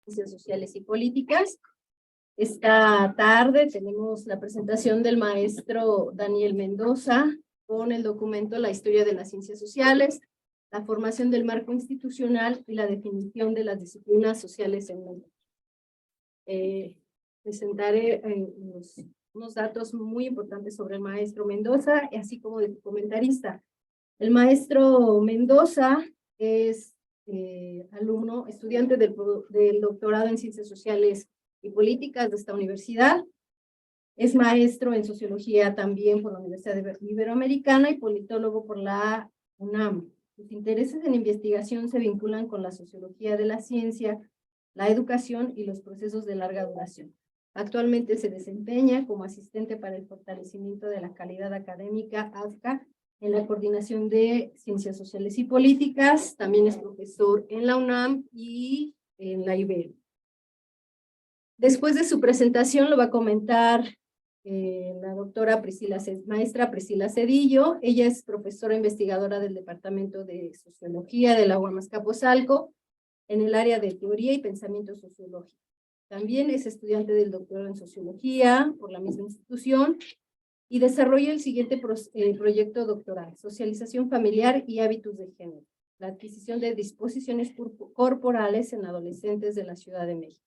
Ciencias Sociales y Políticas. Esta tarde tenemos la presentación del maestro Daniel Mendoza con el documento La historia de las ciencias sociales, la formación del marco institucional y la definición de las disciplinas sociales en México. Presentaré unos datos muy importantes sobre el maestro Mendoza, así como de comentarista. El maestro Mendoza es estudiante del doctorado en Ciencias Sociales y Políticas de esta universidad. Es maestro en Sociología también por la Universidad Iberoamericana y politólogo por la UNAM. Sus intereses en investigación se vinculan con la sociología de la ciencia, la educación y los procesos de larga duración. Actualmente se desempeña como asistente para el fortalecimiento de la calidad académica AFCA en la Coordinación de Ciencias Sociales y Políticas. También es profesor en la UNAM y en la Ibero. Después de su presentación lo va a comentar la doctora maestra Priscila Cedillo. Ella es profesora investigadora del Departamento de Sociología de la UAM Azcapotzalco en el área de Teoría y Pensamiento Sociológico. También es estudiante del doctorado en Sociología por la misma institución y desarrolla el siguiente proyecto doctoral: Socialización familiar y hábitos de género, la adquisición de disposiciones corporales en adolescentes de la Ciudad de México.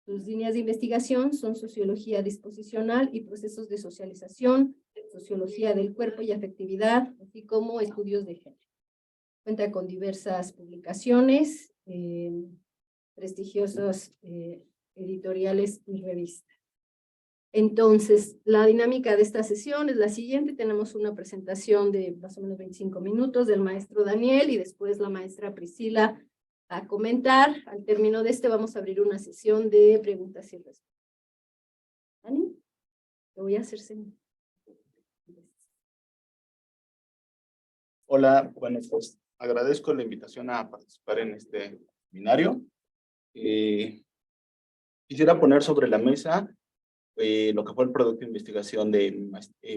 Sus líneas de investigación son sociología disposicional y procesos de socialización, sociología del cuerpo y afectividad, así como estudios de género. Cuenta con diversas publicaciones, prestigiosos editoriales y revistas. Entonces, la dinámica de esta sesión es la siguiente. Tenemos una presentación de más o menos 25 minutos del maestro Daniel y después la maestra Priscila a comentar. Al término de vamos a abrir una sesión de preguntas y respuestas. ¿Dani? Te voy a hacer señal. Hola, bueno, pues agradezco la invitación a participar en este seminario. Quisiera poner sobre la mesa lo que fue el producto de investigación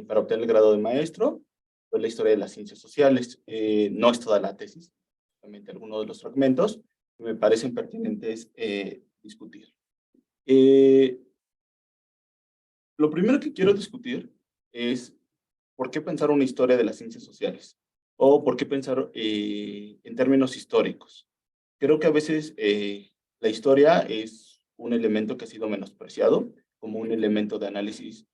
para obtener el grado de maestro, fue la historia de las ciencias sociales. No es toda la tesis, solamente algunos de los fragmentos que me parecen pertinentes discutir. Lo primero que quiero discutir es por qué pensar una historia de las ciencias sociales o por qué pensar en términos históricos. Creo que a veces la historia es un elemento que ha sido menospreciado como un elemento de análisis,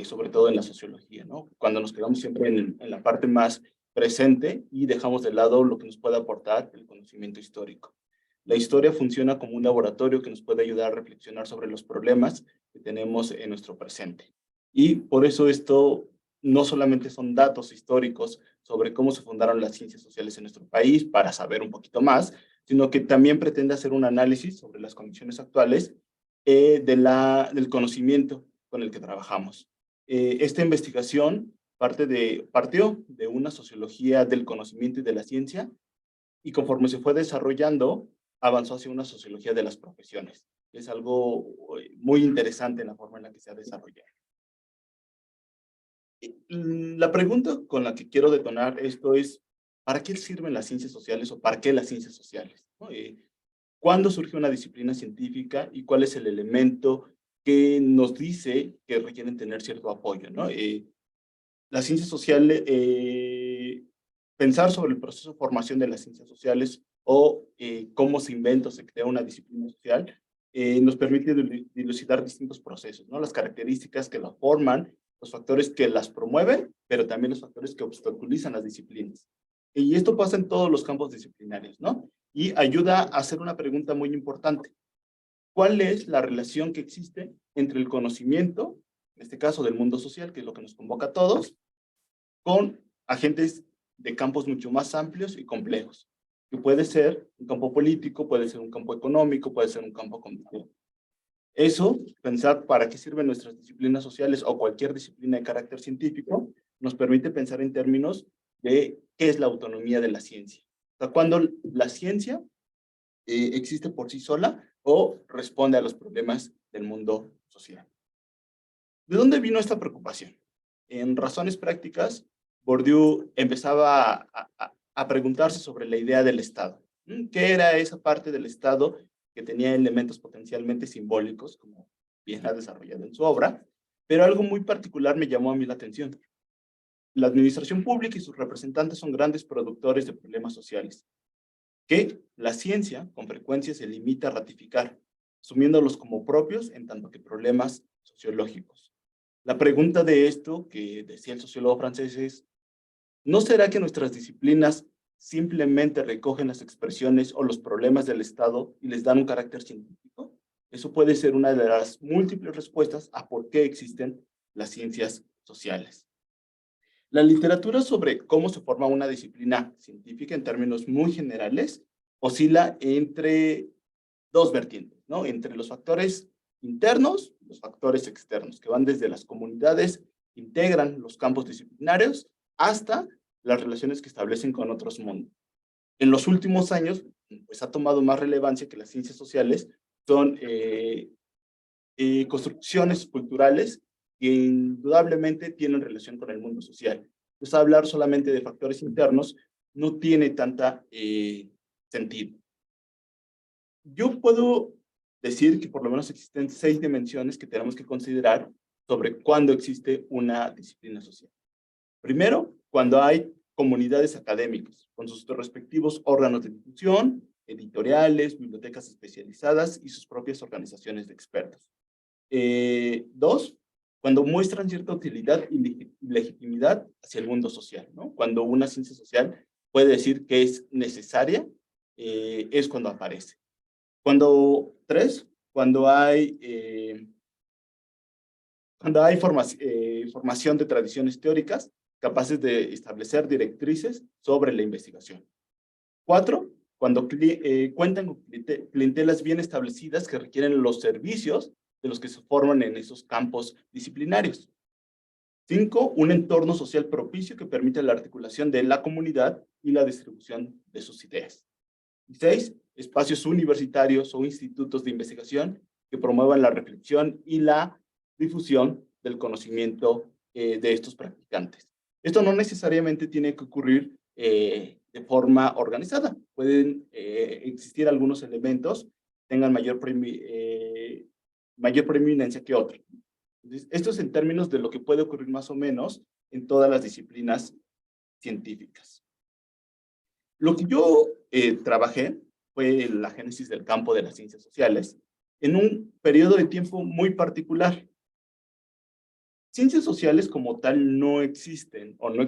sobre todo en la sociología, ¿no? Cuando nos quedamos siempre en la parte más presente y dejamos de lado lo que nos puede aportar el conocimiento histórico. La historia funciona como un laboratorio que nos puede ayudar a reflexionar sobre los problemas que tenemos en nuestro presente. Y por eso esto no solamente son datos históricos sobre cómo se fundaron las ciencias sociales en nuestro país para saber un poquito más, sino que también pretende hacer un análisis sobre las condiciones actuales del conocimiento con el que trabajamos. Esta investigación partió de una sociología del conocimiento y de la ciencia, y conforme se fue desarrollando, avanzó hacia una sociología de las profesiones. Es algo muy interesante en la forma en la que se ha desarrollado. La pregunta con la que quiero detonar esto es, ¿para qué sirven las ciencias sociales o para qué las ciencias sociales? ¿No? ¿Cuándo surge una disciplina científica y cuál es el elemento que nos dice que requieren tener cierto apoyo, ¿no? Las ciencias sociales, pensar sobre el proceso de formación de las ciencias sociales o cómo se inventa o se crea una disciplina social, nos permite dilucidar distintos procesos, ¿no? Las características que la forman, los factores que las promueven, pero también los factores que obstaculizan las disciplinas. Y esto pasa en todos los campos disciplinarios, ¿no? Y ayuda a hacer una pregunta muy importante. ¿Cuál es la relación que existe entre el conocimiento, en este caso del mundo social, que es lo que nos convoca a todos, con agentes de campos mucho más amplios y complejos? Que puede ser un campo político, puede ser un campo económico, puede ser un campo cognitivo. Eso, pensar para qué sirven nuestras disciplinas sociales o cualquier disciplina de carácter científico, nos permite pensar en términos de qué es la autonomía de la ciencia. O sea, cuando la ciencia existe por sí sola o responde a los problemas del mundo social. ¿De dónde vino esta preocupación? En Razones Prácticas, Bourdieu empezaba a preguntarse sobre la idea del Estado. ¿Qué era esa parte del Estado que tenía elementos potencialmente simbólicos, como bien ha desarrollado en su obra, pero algo muy particular me llamó a mí la atención. La administración pública y sus representantes son grandes productores de problemas sociales, que la ciencia con frecuencia se limita a ratificar, asumiéndolos como propios en tanto que problemas sociológicos. La pregunta de esto, que decía el sociólogo francés, es: ¿no será que nuestras disciplinas simplemente recogen las expresiones o los problemas del Estado y les dan un carácter científico? Eso puede ser una de las múltiples respuestas a por qué existen las ciencias sociales. La literatura sobre cómo se forma una disciplina científica en términos muy generales oscila entre dos vertientes, ¿no? Entre los factores internos y los factores externos, que van desde las comunidades que integran los campos disciplinarios hasta las relaciones que establecen con otros mundos. En los últimos años, pues ha tomado más relevancia que las ciencias sociales son construcciones culturales que indudablemente tienen relación con el mundo social. Entonces, hablar solamente de factores internos no tiene tanta sentido. Yo puedo decir que por lo menos existen 6 dimensiones que tenemos que considerar sobre cuándo existe una disciplina social. Primero, cuando hay comunidades académicas con sus respectivos órganos de difusión, editoriales, bibliotecas especializadas y sus propias organizaciones de expertos. 2, cuando muestran cierta utilidad y legitimidad hacia el mundo social, ¿no? Cuando una ciencia social puede decir que es necesaria, es cuando aparece. 3, cuando hay formación de tradiciones teóricas capaces de establecer directrices sobre la investigación. 4, cuando cuentan con clientelas bien establecidas que requieren los servicios de los que se forman en esos campos disciplinarios. 5, un entorno social propicio que permite la articulación de la comunidad y la distribución de sus ideas. Y 6, espacios universitarios o institutos de investigación que promuevan la reflexión y la difusión del conocimiento de estos practicantes. Esto no necesariamente tiene que ocurrir de forma organizada. Pueden existir algunos elementos que tengan mayor preeminencia que otros. Entonces, esto es en términos de lo que puede ocurrir más o menos en todas las disciplinas científicas. Lo que yo trabajé fue la génesis del campo de las ciencias sociales en un periodo de tiempo muy particular. Ciencias sociales como tal no existen, o no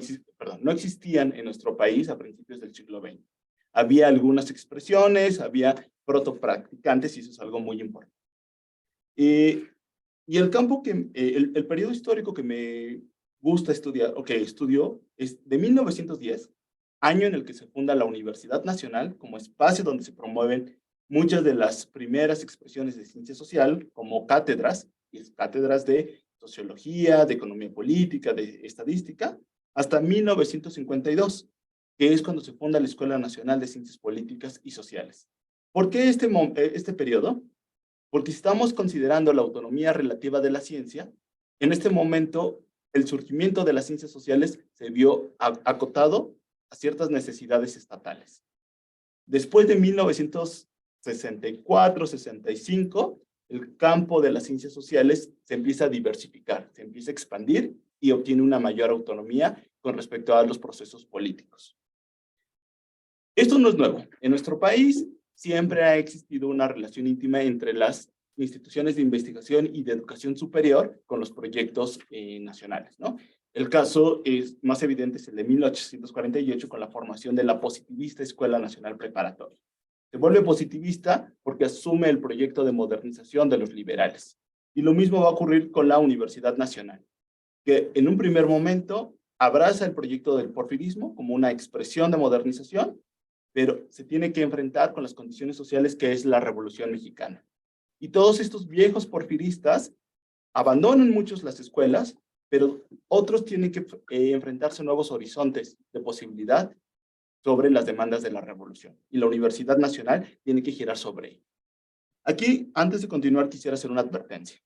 existían en nuestro país a principios del siglo XX. Había algunas expresiones, había protopracticantes, y eso es algo muy importante. Y el campo el periodo histórico que me gusta estudiar, o que estudió, es de 1910, año en el que se funda la Universidad Nacional como espacio donde se promueven muchas de las primeras expresiones de ciencia social, como cátedras, y cátedras de sociología, de economía política, de estadística, hasta 1952, que es cuando se funda la Escuela Nacional de Ciencias Políticas y Sociales. ¿Por qué este periodo? Porque si estamos considerando la autonomía relativa de la ciencia, en este momento el surgimiento de las ciencias sociales se vio acotado a ciertas necesidades estatales. Después de 1964-65, el campo de las ciencias sociales se empieza a diversificar, se empieza a expandir y obtiene una mayor autonomía con respecto a los procesos políticos. Esto no es nuevo. En nuestro país siempre ha existido una relación íntima entre las instituciones de investigación y de educación superior con los proyectos nacionales, ¿no? El caso más evidente es el de 1848 con la formación de la positivista Escuela Nacional Preparatoria. Se vuelve positivista porque asume el proyecto de modernización de los liberales. Y lo mismo va a ocurrir con la Universidad Nacional, que en un primer momento abraza el proyecto del porfirismo como una expresión de modernización, pero se tiene que enfrentar con las condiciones sociales que es la Revolución Mexicana. Y todos estos viejos porfiristas abandonan muchos las escuelas, pero otros tienen que enfrentarse a nuevos horizontes de posibilidad sobre las demandas de la revolución. Y la Universidad Nacional tiene que girar sobre ello. Aquí, antes de continuar, quisiera hacer una advertencia.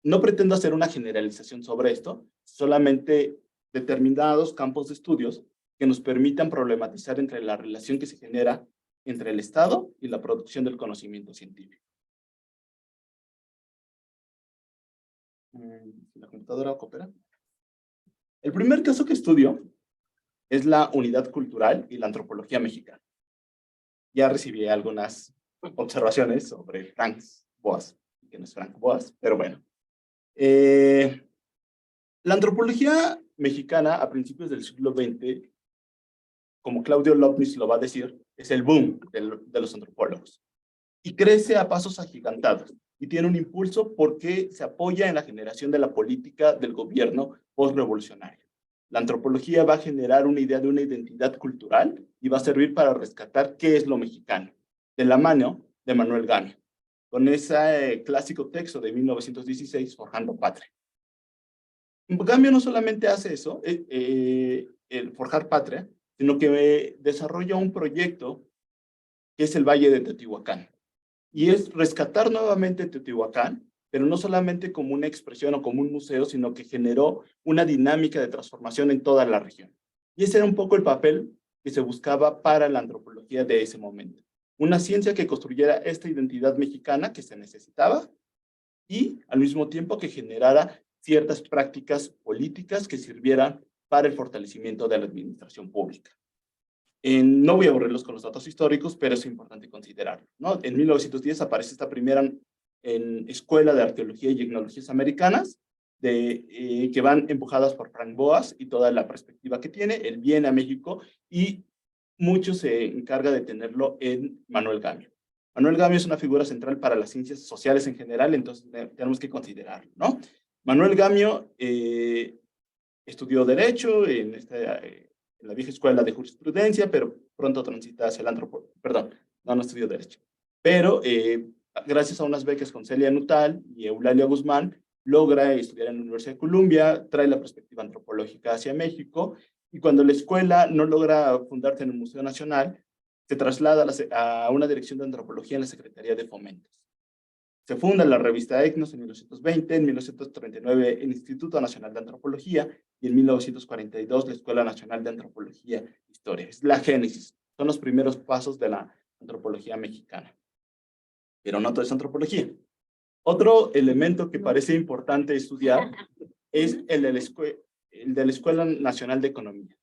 No pretendo hacer una generalización sobre esto, solamente determinados campos de estudios que nos permitan problematizar entre la relación que se genera entre el Estado y la producción del conocimiento científico. ¿La computadora coopera? El primer caso que estudio es la unidad cultural y la antropología mexicana. Ya recibí algunas observaciones sobre Frank Boas, que no es Frank Boas, pero bueno. La antropología mexicana a principios del siglo XX, como Claudio Lobnis lo va a decir, es el boom de los antropólogos. Y crece a pasos agigantados y tiene un impulso porque se apoya en la generación de la política del gobierno postrevolucionario. La antropología va a generar una idea de una identidad cultural y va a servir para rescatar qué es lo mexicano, de la mano de Manuel Gamio, con ese clásico texto de 1916, Forjando Patria. Gamio no solamente hace eso, el Forjar Patria, sino que desarrolla un proyecto que es el Valle de Teotihuacán. Y es rescatar nuevamente Teotihuacán, pero no solamente como una expresión o como un museo, sino que generó una dinámica de transformación en toda la región. Y ese era un poco el papel que se buscaba para la antropología de ese momento. Una ciencia que construyera esta identidad mexicana que se necesitaba y al mismo tiempo que generara ciertas prácticas políticas que sirvieran para el fortalecimiento de la administración pública. No voy a aburrirlos con los datos históricos, pero es importante considerarlo, ¿no? En 1910 aparece esta primera escuela de arqueología y etnologías americanas, que van empujadas por Frank Boas y toda la perspectiva que tiene. Él viene a México y mucho se encarga de tenerlo en Manuel Gamio. Manuel Gamio es una figura central para las ciencias sociales en general, entonces tenemos que considerarlo, ¿no? Manuel Gamio estudió Derecho en la vieja escuela de jurisprudencia, pero pronto transita hacia el perdón, no estudió Derecho. Pero gracias a unas becas con Celia Nuttall y Eulalia Guzmán, logra estudiar en la Universidad de Columbia, trae la perspectiva antropológica hacia México, y cuando la escuela no logra fundarse en el Museo Nacional, se traslada a una dirección de antropología en la Secretaría de Fomentos. Se funda la revista ECNOS en 1920, en 1939 el Instituto Nacional de Antropología y en 1942 la Escuela Nacional de Antropología e Historia. Es la génesis, son los primeros pasos de la antropología mexicana. Pero no todo es antropología. Otro elemento que parece importante estudiar es el de la Escuela Nacional de Economía.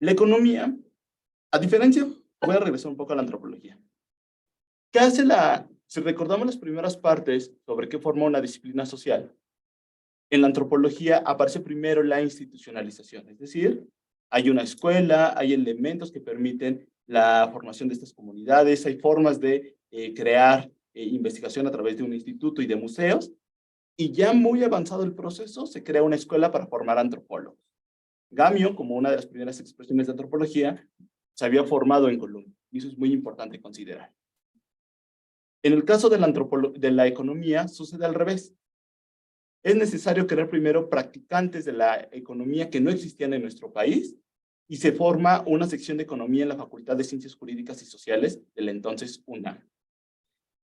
La economía, a diferencia, voy a regresar un poco a la antropología. ¿Qué hace si recordamos las primeras partes sobre qué forma una disciplina social, en la antropología aparece primero la institucionalización, es decir, hay una escuela, hay elementos que permiten la formación de estas comunidades, hay formas de crear investigación a través de un instituto y de museos, y ya muy avanzado el proceso, se crea una escuela para formar antropólogos. Gamio, como una de las primeras expresiones de antropología, se había formado en Colombia, y eso es muy importante considerar. En el caso de la economía, sucede al revés. Es necesario crear primero practicantes de la economía que no existían en nuestro país y se forma una sección de economía en la Facultad de Ciencias Jurídicas y Sociales del entonces UNAM.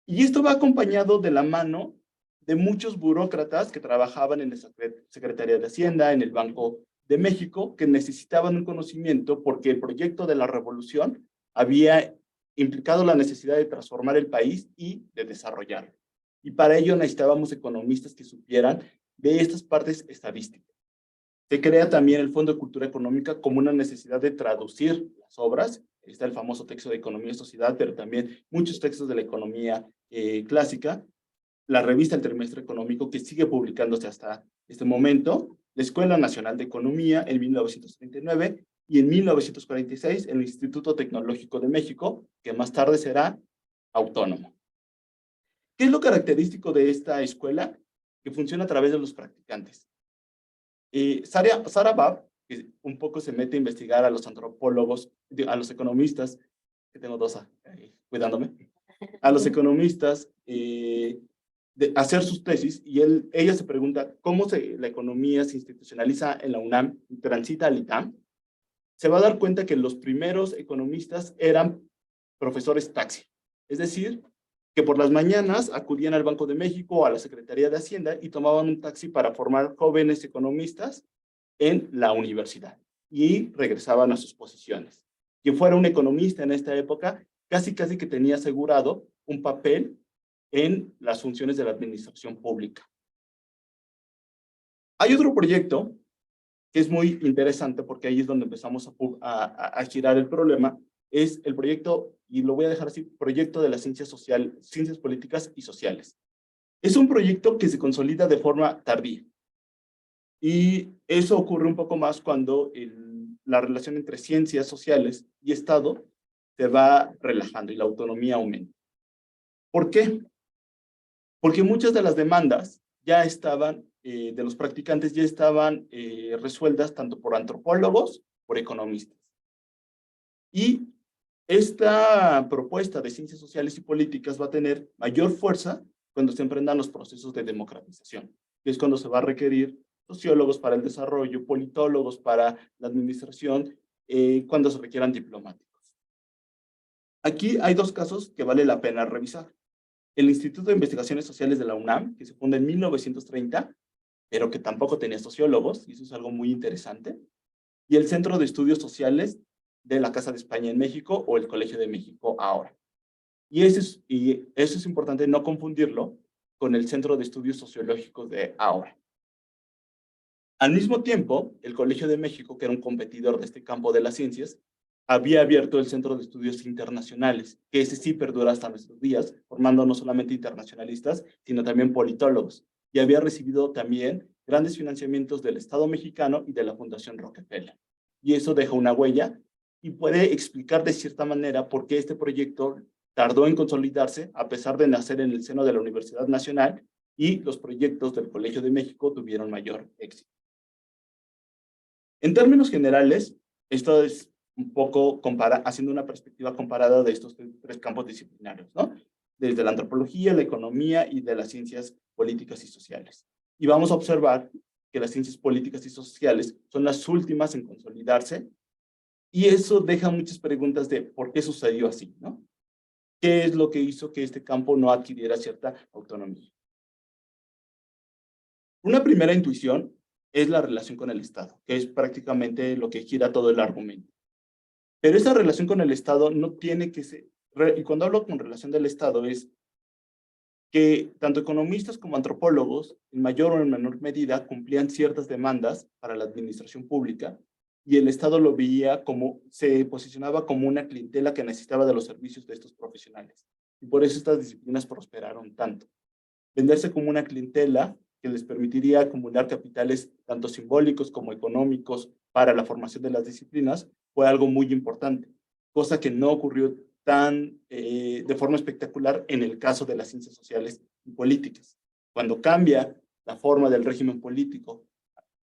Y esto va acompañado de la mano de muchos burócratas que trabajaban en la Secretaría de Hacienda, en el Banco de México, que necesitaban un conocimiento porque el proyecto de la revolución había implicado la necesidad de transformar el país y de desarrollarlo. Y para ello necesitábamos economistas que supieran de estas partes estadísticas. Se crea también el Fondo de Cultura Económica como una necesidad de traducir las obras. Está el famoso texto de Economía y Sociedad, pero también muchos textos de la economía clásica. La revista El Trimestre Económico, que sigue publicándose hasta este momento. La Escuela Nacional de Economía en 1939 y en 1946 el Instituto Tecnológico de México, que más tarde será autónomo. ¿Qué es lo característico de esta escuela? Que funciona a través de los practicantes. Sarah Babb, que un poco se mete a investigar a los antropólogos, a los economistas, que tengo dos cuidándome, a los economistas, de hacer sus tesis, y ella se pregunta cómo la economía se institucionaliza en la UNAM y transita al ITAM. Se va a dar cuenta que los primeros economistas eran profesores taxi, es decir, que por las mañanas acudían al Banco de México o a la Secretaría de Hacienda y tomaban un taxi para formar jóvenes economistas en la universidad y regresaban a sus posiciones. que fuera un economista en esta época, casi que tenía asegurado un papel en las funciones de la administración pública. Hay otro proyecto que es muy interesante porque ahí es donde empezamos a girar el problema, es el proyecto, y lo voy a dejar así, proyecto de las ciencias políticas y sociales. Es un proyecto que se consolida de forma tardía. Y eso ocurre un poco más cuando la relación entre ciencias sociales y Estado se va relajando y la autonomía aumenta. ¿Por qué? Porque muchas de las demandas ya estaban, de los practicantes ya estaban resueltas tanto por antropólogos, por economistas. Y esta propuesta de ciencias sociales y políticas va a tener mayor fuerza cuando se emprendan los procesos de democratización, que es cuando se va a requerir sociólogos para el desarrollo, politólogos para la administración, cuando se requieran diplomáticos. Aquí hay dos casos que vale la pena revisar. El Instituto de Investigaciones Sociales de la UNAM, que se funda en 1930, pero que tampoco tenía sociólogos, y eso es algo muy interesante, y el Centro de Estudios Sociales de la Casa de España en México o el Colegio de México ahora. Y eso es importante no confundirlo con el Centro de Estudios Sociológicos de ahora. Al mismo tiempo, el Colegio de México, que era un competidor de este campo de las ciencias, había abierto el Centro de Estudios Internacionales, que ese sí perdura hasta nuestros días, formando no solamente internacionalistas, sino también politólogos, y había recibido también grandes financiamientos del Estado mexicano y de la Fundación Rockefeller. Y eso deja una huella y puede explicar de cierta manera por qué este proyecto tardó en consolidarse, a pesar de nacer en el seno de la Universidad Nacional, y los proyectos del Colegio de México tuvieron mayor éxito. En términos generales, esto es un poco haciendo una perspectiva comparada de estos tres campos disciplinarios, ¿no? Desde la antropología, la economía y de las ciencias políticas y sociales. Y vamos a observar que las ciencias políticas y sociales son las últimas en consolidarse, y eso deja muchas preguntas de por qué sucedió así, ¿no? ¿Qué es lo que hizo que este campo no adquiriera cierta autonomía? Una primera intuición es la relación con el Estado, que es prácticamente lo que gira todo el argumento. Pero esa relación con el Estado no tiene que ser, y cuando hablo con relación del Estado es que tanto economistas como antropólogos, en mayor o en menor medida, cumplían ciertas demandas para la administración pública, y el Estado lo veía como, se posicionaba como una clientela que necesitaba de los servicios de estos profesionales. Y por eso estas disciplinas prosperaron tanto. Venderse como una clientela que les permitiría acumular capitales tanto simbólicos como económicos para la formación de las disciplinas fue algo muy importante, cosa que no ocurrió de forma espectacular en el caso de las ciencias sociales y políticas. Cuando cambia la forma del régimen político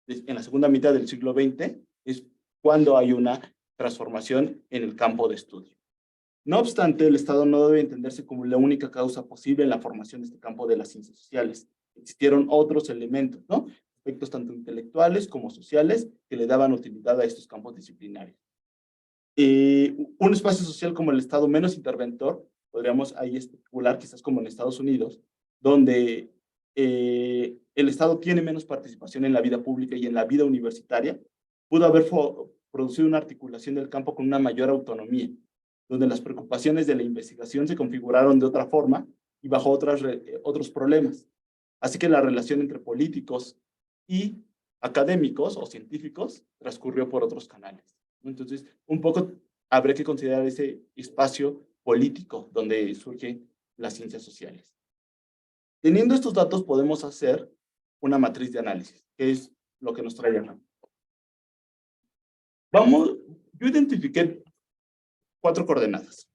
en la segunda mitad del siglo XX, es cuando hay una transformación en el campo de estudio. No obstante, el Estado no debe entenderse como la única causa posible en la formación de este campo de las ciencias sociales. Existieron otros elementos, ¿no? Aspectos tanto intelectuales como sociales que le daban utilidad a estos campos disciplinarios. Un espacio social como el Estado menos interventor, podríamos ahí especular quizás como en Estados Unidos, donde el Estado tiene menos participación en la vida pública y en la vida universitaria, pudo haber producido una articulación del campo con una mayor autonomía, donde las preocupaciones de la investigación se configuraron de otra forma y bajo otros problemas. Así que la relación entre políticos y académicos o científicos transcurrió por otros canales. Entonces, un poco habría que considerar ese espacio político donde surgen las ciencias sociales. Teniendo estos datos, podemos hacer una matriz de análisis, que es lo que nos trae acá. Yo identifiqué 4 coordenadas.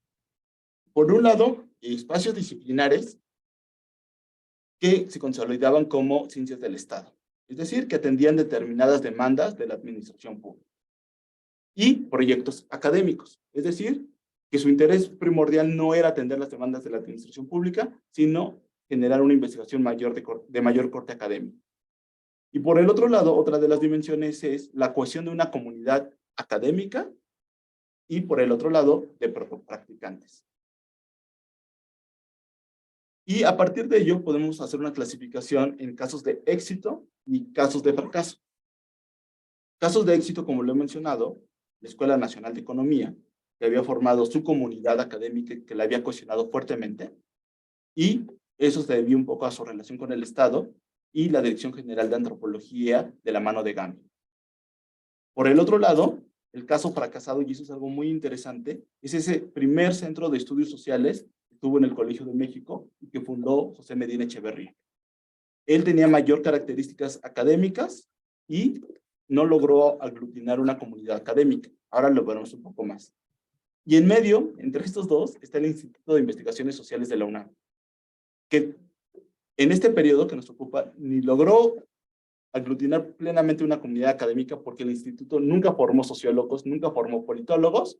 Por un lado, espacios disciplinares que se consolidaban como ciencias del Estado, es decir, que atendían determinadas demandas de la administración pública. Y proyectos académicos, es decir, que su interés primordial no era atender las demandas de la administración pública, sino generar una investigación de mayor corte académico. Y por el otro lado, otra de las dimensiones es la cohesión de una comunidad académica y por el otro lado, de practicantes. Y a partir de ello podemos hacer una clasificación en casos de éxito y casos de fracaso. Casos de éxito, como lo he mencionado, la Escuela Nacional de Economía, que había formado su comunidad académica que la había cohesionado fuertemente, y eso se debió un poco a su relación con el Estado y la Dirección General de Antropología de la mano de Gamio. Por el otro lado, el caso fracasado, y eso es algo muy interesante, es ese primer centro de estudios sociales que tuvo en el Colegio de México y que fundó José Medina Echeverría. Él tenía mayor características académicas y no logró aglutinar una comunidad académica. Ahora lo veremos un poco más. Y en medio, entre estos dos, está el Instituto de Investigaciones Sociales de la UNAM, que en este periodo que nos ocupa ni logró aglutinar plenamente una comunidad académica porque el instituto nunca formó sociólogos, nunca formó politólogos,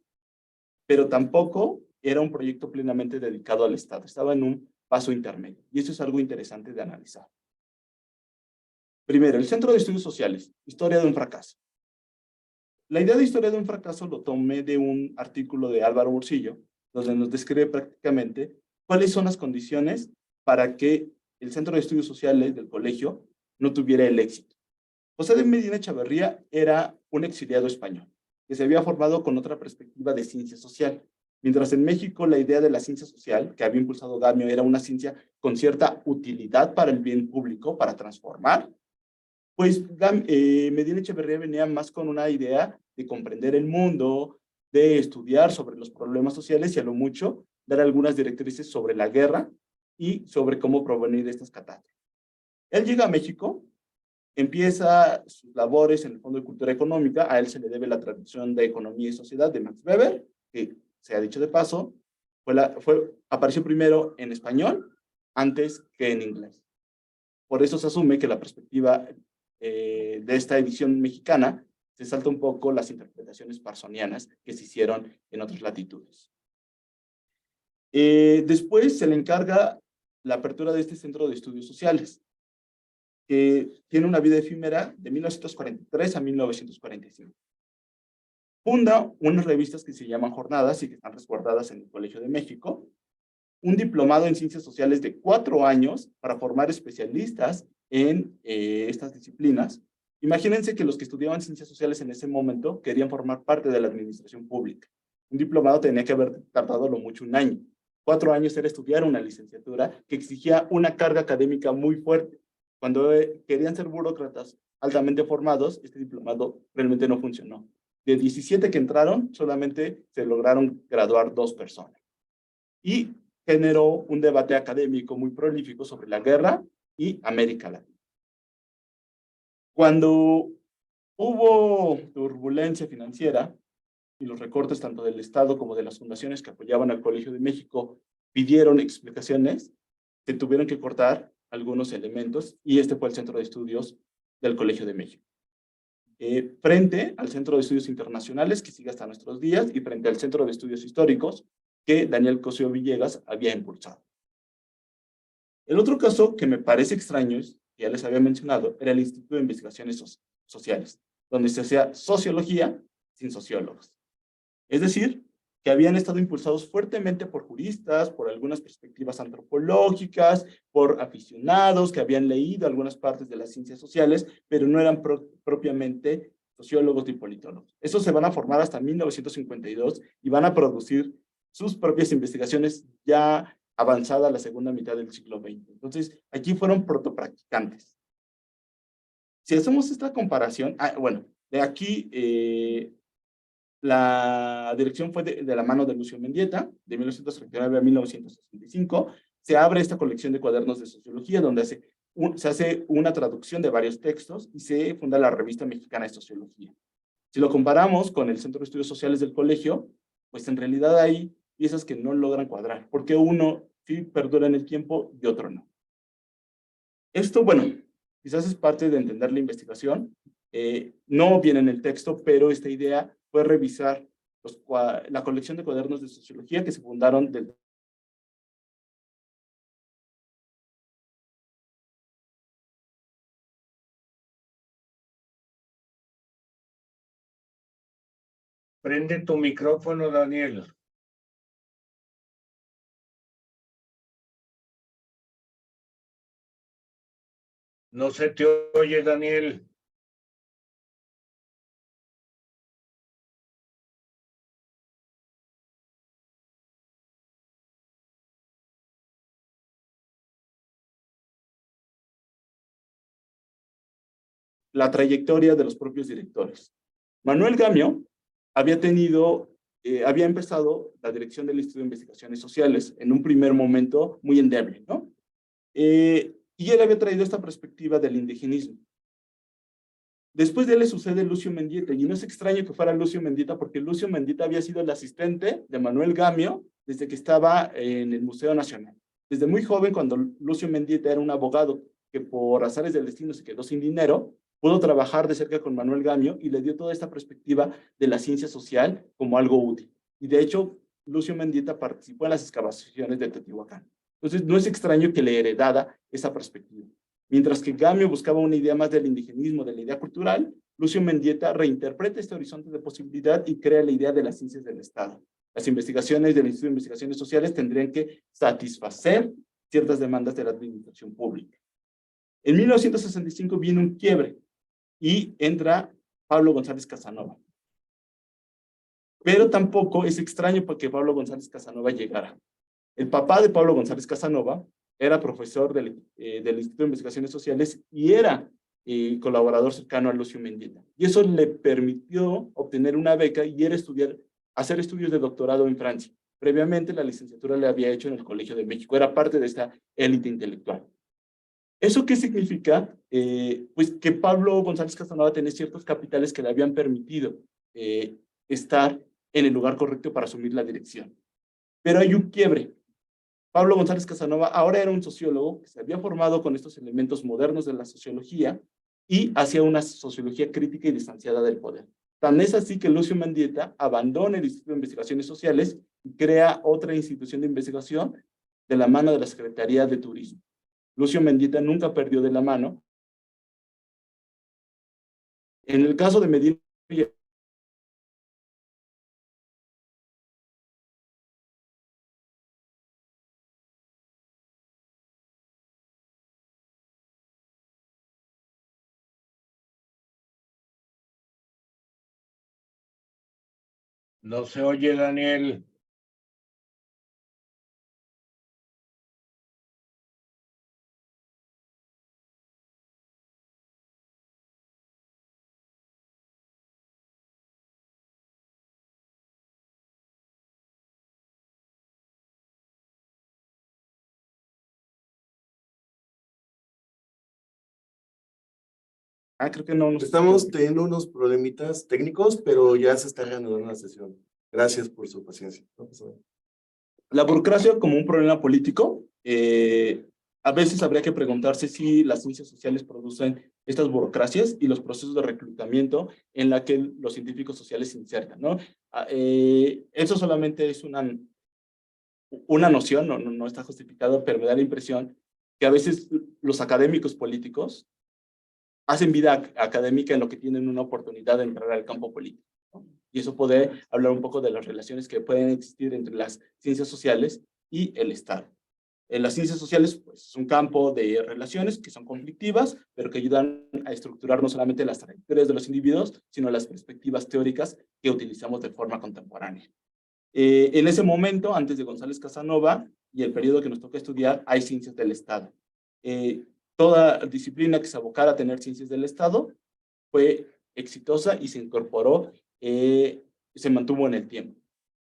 pero tampoco era un proyecto plenamente dedicado al Estado. Estaba en un paso intermedio. Y eso es algo interesante de analizar. Primero, el Centro de Estudios Sociales, Historia de un Fracaso. La idea de historia de un fracaso lo tomé de un artículo de Álvaro Bursillo, donde nos describe prácticamente cuáles son las condiciones para que el Centro de Estudios Sociales del colegio no tuviera el éxito. José de Medina Echeverría era un exiliado español, que se había formado con otra perspectiva de ciencia social. Mientras en México la idea de la ciencia social, que había impulsado Gamio, era una ciencia con cierta utilidad para el bien público, para transformar, pues Medina Echeverría venía más con una idea de comprender el mundo, de estudiar sobre los problemas sociales y a lo mucho dar algunas directrices sobre la guerra y sobre cómo prevenir estas catástrofes. Él llega a México, empieza sus labores en el Fondo de Cultura Económica, a él se le debe la traducción de Economía y Sociedad de Max Weber, que se ha dicho de paso, apareció primero en español antes que en inglés. Por eso se asume que la perspectiva de esta edición mexicana se salta un poco las interpretaciones parsonianas que se hicieron en otras latitudes. Después se le encarga la apertura de este Centro de Estudios Sociales, que tiene una vida efímera de 1943 a 1945. Funda unas revistas que se llaman Jornadas y que están resguardadas en el Colegio de México, un diplomado en Ciencias Sociales de 4 años para formar especialistas en estas disciplinas. Imagínense que los que estudiaban Ciencias Sociales en ese momento querían formar parte de la administración pública. Un diplomado tenía que haber tardado lo mucho 1 año. 4 años era estudiar una licenciatura que exigía una carga académica muy fuerte. Cuando querían ser burócratas altamente formados, este diplomado realmente no funcionó. De 17 que entraron, solamente se lograron graduar 2 personas. Y generó un debate académico muy prolífico sobre la guerra y América Latina. Cuando hubo turbulencia financiera y los recortes tanto del Estado como de las fundaciones que apoyaban al Colegio de México pidieron explicaciones, se tuvieron que cortar algunos elementos y este fue el Centro de Estudios del Colegio de México. Frente al Centro de Estudios Internacionales, que sigue hasta nuestros días, y frente al Centro de Estudios Históricos, que Daniel Cosío Villegas había impulsado. El otro caso que me parece extraño, que ya les había mencionado, era el Instituto de Investigaciones Sociales, donde se hacía sociología sin sociólogos. Es decir, que habían estado impulsados fuertemente por juristas, por algunas perspectivas antropológicas, por aficionados que habían leído algunas partes de las ciencias sociales, pero no eran propiamente sociólogos ni politólogos. Esos se van a formar hasta 1952 y van a producir sus propias investigaciones ya avanzada la segunda mitad del siglo XX. Entonces, aquí fueron protopracticantes. Si hacemos esta comparación, bueno, de aquí la dirección fue de la mano de Lucio Mendieta, de 1939 a 1965. Se abre esta colección de cuadernos de sociología, donde se hace una traducción de varios textos y se funda la Revista Mexicana de Sociología. Si lo comparamos con el Centro de Estudios Sociales del colegio, pues en realidad hay piezas que no logran cuadrar, porque uno sí perdura en el tiempo y otro no. Esto, bueno, quizás es parte de entender la investigación. No viene en el texto, pero esta idea fue revisar la colección de cuadernos de sociología que se fundaron del Prende tu micrófono, Daniel. No se te oye, Daniel. la trayectoria de los propios directores. Manuel Gamio había empezado la dirección del Instituto de Investigaciones Sociales en un primer momento muy endeble, ¿no? Y él había traído esta perspectiva del indigenismo. Después de él le sucede Lucio Mendieta, y no es extraño que fuera Lucio Mendieta, porque Lucio Mendieta había sido el asistente de Manuel Gamio desde que estaba en el Museo Nacional. Desde muy joven, cuando Lucio Mendieta era un abogado que por azares del destino se quedó sin dinero, pudo trabajar de cerca con Manuel Gamio y le dio toda esta perspectiva de la ciencia social como algo útil. Y de hecho, Lucio Mendieta participó en las excavaciones de Teotihuacán. Entonces, no es extraño que le heredara esa perspectiva. Mientras que Gamio buscaba una idea más del indigenismo, de la idea cultural, Lucio Mendieta reinterpreta este horizonte de posibilidad y crea la idea de las ciencias del Estado. Las investigaciones del Instituto de Investigaciones Sociales tendrían que satisfacer ciertas demandas de la administración pública. En 1965 viene un quiebre y entra Pablo González Casanova. Pero tampoco es extraño porque Pablo González Casanova llegara. El papá de Pablo González Casanova era profesor del Instituto de Investigaciones Sociales y era colaborador cercano a Lucio Mendieta. Y eso le permitió obtener una beca y hacer estudios de doctorado en Francia. Previamente la licenciatura le había hecho en el Colegio de México, era parte de esta élite intelectual. ¿Eso qué significa? Pues que Pablo González Casanova tenía ciertos capitales que le habían permitido estar en el lugar correcto para asumir la dirección. Pero hay un quiebre. Pablo González Casanova ahora era un sociólogo que se había formado con estos elementos modernos de la sociología y hacía una sociología crítica y distanciada del poder. Tan es así que Lucio Mendieta abandona el Instituto de Investigaciones Sociales y crea otra institución de investigación de la mano de la Secretaría de Turismo. Lucio Mendieta nunca perdió de la mano. En el caso de Medina, No se oye, Daniel. creo que no nos Estamos teniendo unos problemitas técnicos, pero ya se está reanudando la sesión. Gracias por su paciencia. La burocracia como un problema político, a veces habría que preguntarse si las ciencias sociales producen estas burocracias y los procesos de reclutamiento en la que los científicos sociales se insertan, ¿no? Eso solamente es una noción, no está justificado, pero me da la impresión que a veces los académicos políticos hacen vida académica en lo que tienen una oportunidad de entrar al campo político, ¿no? Y eso puede hablar un poco de las relaciones que pueden existir entre las ciencias sociales y el Estado. En las ciencias sociales, pues, es un campo de relaciones que son conflictivas, pero que ayudan a estructurar no solamente las trayectorias de los individuos, sino las perspectivas teóricas que utilizamos de forma contemporánea. En ese momento, antes de González Casanova y el periodo que nos toca estudiar, hay ciencias del Estado. Toda disciplina que se abocara a tener ciencias del Estado fue exitosa y se incorporó, se mantuvo en el tiempo.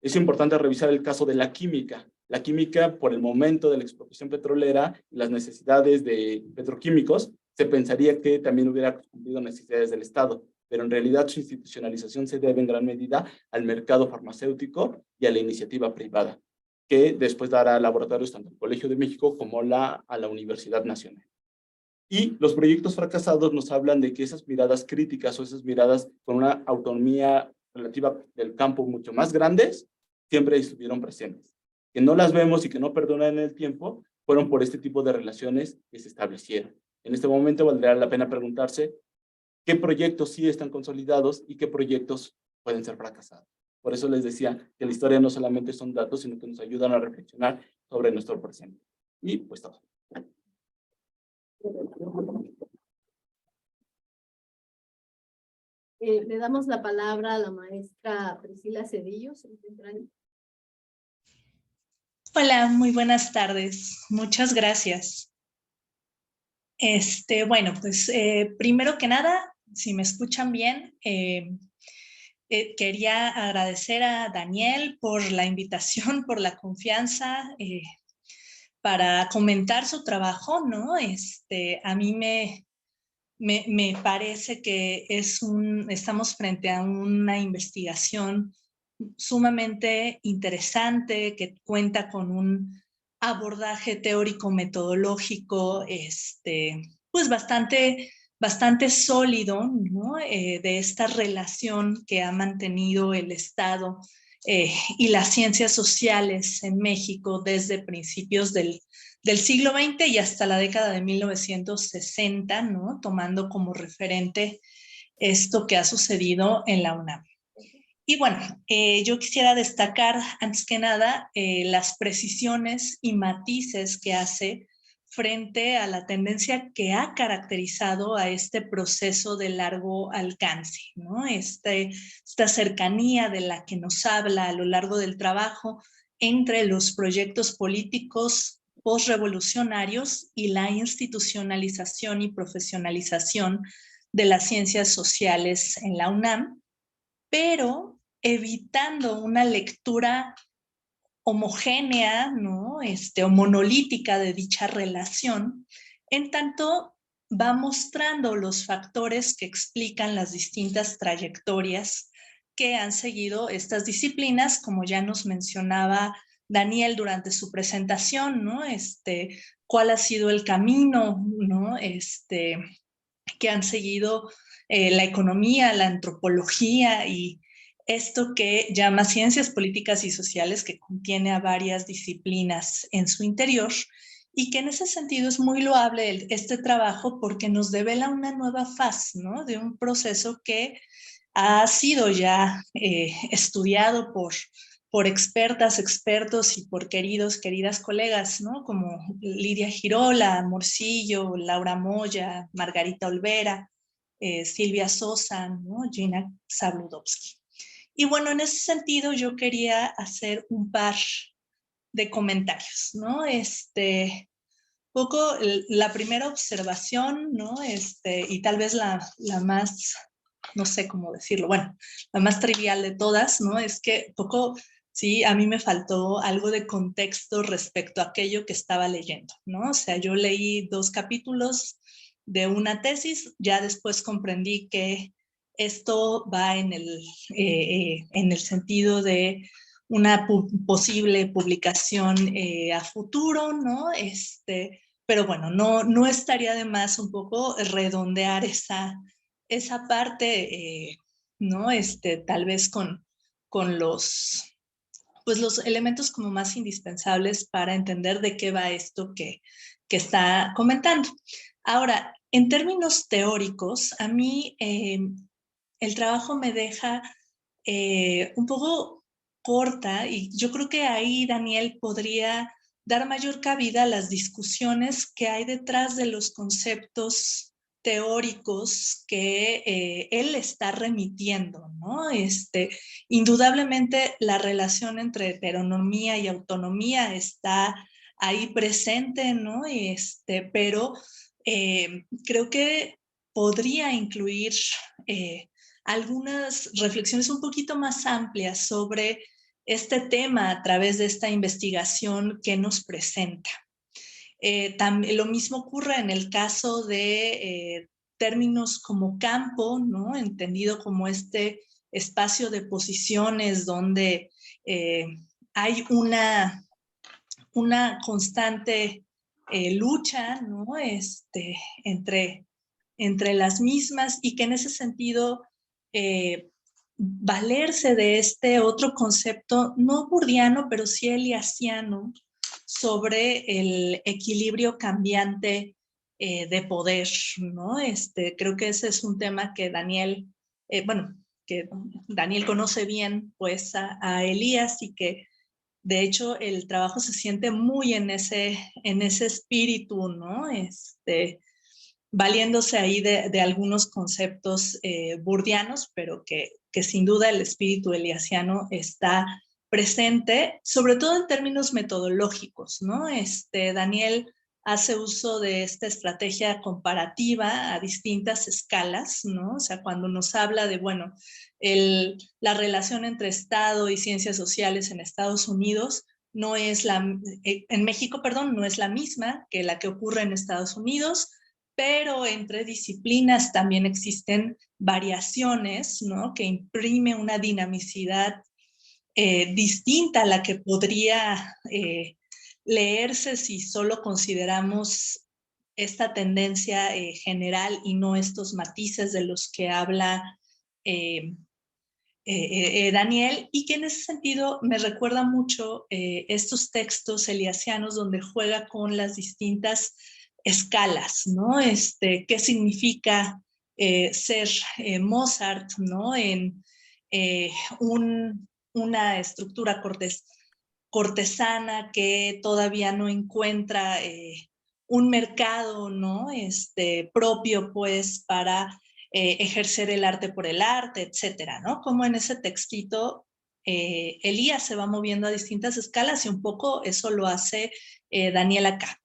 Es importante revisar el caso de la química. La química, por el momento de la expropiación petrolera y las necesidades de petroquímicos, se pensaría que también hubiera cumplido necesidades del Estado, pero en realidad su institucionalización se debe en gran medida al mercado farmacéutico y a la iniciativa privada, que después dará laboratorios tanto al Colegio de México como a la Universidad Nacional. Y los proyectos fracasados nos hablan de que esas miradas críticas o esas miradas con una autonomía relativa del campo mucho más grandes, siempre estuvieron presentes. Que no las vemos y que no perduran en el tiempo, fueron por este tipo de relaciones que se establecieron. En este momento valdría la pena preguntarse qué proyectos sí están consolidados y qué proyectos pueden ser fracasados. Por eso les decía que la historia no solamente son datos, sino que nos ayudan a reflexionar sobre nuestro presente. Y pues todo. Le damos la palabra a la maestra Priscila Cedillo. Hola, muy buenas tardes. Muchas gracias. Bueno, pues primero que nada, si me escuchan bien, quería agradecer a Daniel por la invitación, por la confianza para comentar su trabajo, ¿no? A mí me parece que estamos frente a una investigación sumamente interesante que cuenta con un abordaje teórico-metodológico pues bastante sólido, ¿no? De esta relación que ha mantenido el Estado y las ciencias sociales en México desde principios del siglo XX y hasta la década de 1960, ¿no? Tomando como referente esto que ha sucedido en la UNAM. Y bueno, yo quisiera destacar, antes que nada, las precisiones y matices que hace frente a la tendencia que ha caracterizado a este proceso de largo alcance, ¿no? Esta cercanía de la que nos habla a lo largo del trabajo entre los proyectos políticos postrevolucionarios y la institucionalización y profesionalización de las ciencias sociales en la UNAM, pero evitando una lectura homogénea, ¿no? O monolítica de dicha relación, en tanto va mostrando los factores que explican las distintas trayectorias que han seguido estas disciplinas, como ya nos mencionaba Daniel durante su presentación, ¿no? Cuál ha sido el camino, ¿no? Que han seguido la economía, la antropología y esto que llama ciencias políticas y sociales, que contiene a varias disciplinas en su interior y que en ese sentido es muy loable este trabajo porque nos devela una nueva faz, ¿no? De un proceso que ha sido ya estudiado por expertas, expertos y por queridas colegas, ¿no? Como Lidia Girola, Morcillo, Laura Moya, Margarita Olvera, Silvia Sosa, ¿no? Gina Zabludovsky. Y bueno, en ese sentido yo quería hacer un par de comentarios, ¿no? Poco la primera observación, ¿no? Y tal vez la más, no sé cómo decirlo, bueno, la más trivial de todas, ¿no? Es que poco, sí, a mí me faltó algo de contexto respecto a aquello que estaba leyendo, ¿no? O sea, yo leí 2 capítulos de una tesis, ya después comprendí que esto va en el sentido de una posible publicación a futuro, ¿no? Pero bueno, no estaría de más un poco redondear esa parte, ¿no? Tal vez con pues los elementos como más indispensables para entender de qué va esto que está comentando. Ahora, en términos teóricos, a mí el trabajo me deja un poco corta y yo creo que ahí Daniel podría dar mayor cabida a las discusiones que hay detrás de los conceptos teóricos que él está remitiendo, ¿no? Indudablemente la relación entre heteronomía y autonomía está ahí presente, ¿no? Pero creo que podría incluir algunas reflexiones un poquito más amplias sobre este tema a través de esta investigación que nos presenta. Lo mismo ocurre en el caso de términos como campo, ¿no? Entendido como este espacio de posiciones donde hay una constante lucha, ¿no? Entre las mismas y que en ese sentido valerse de este otro concepto, no burdiano, pero sí eliasiano, sobre el equilibrio cambiante de poder, ¿no? Creo que ese es un tema que Daniel conoce bien, pues, a Elías y que de hecho el trabajo se siente muy en ese espíritu, ¿no? Valiéndose ahí de algunos conceptos burdianos, pero que sin duda el espíritu eliasiano está presente, sobre todo en términos metodológicos, ¿no? Daniel hace uso de esta estrategia comparativa a distintas escalas, ¿no? O sea, cuando nos habla de, bueno, la relación entre Estado y ciencias sociales en Estados Unidos no es en México, perdón, no es la misma que la que ocurre en Estados Unidos, pero entre disciplinas también existen variaciones, ¿no? Que imprime una dinamicidad distinta a la que podría leerse si solo consideramos esta tendencia general y no estos matices de los que habla Daniel, y que en ese sentido me recuerda mucho estos textos eliasianos donde juega con las distintas escalas, ¿no? ¿Qué significa ser Mozart, ¿no? En una estructura cortesana que todavía no encuentra un mercado, ¿no? Propio, pues, para ejercer el arte por el arte, etcétera, ¿no? Como en ese textito Elías se va moviendo a distintas escalas y un poco eso lo hace Daniel acá.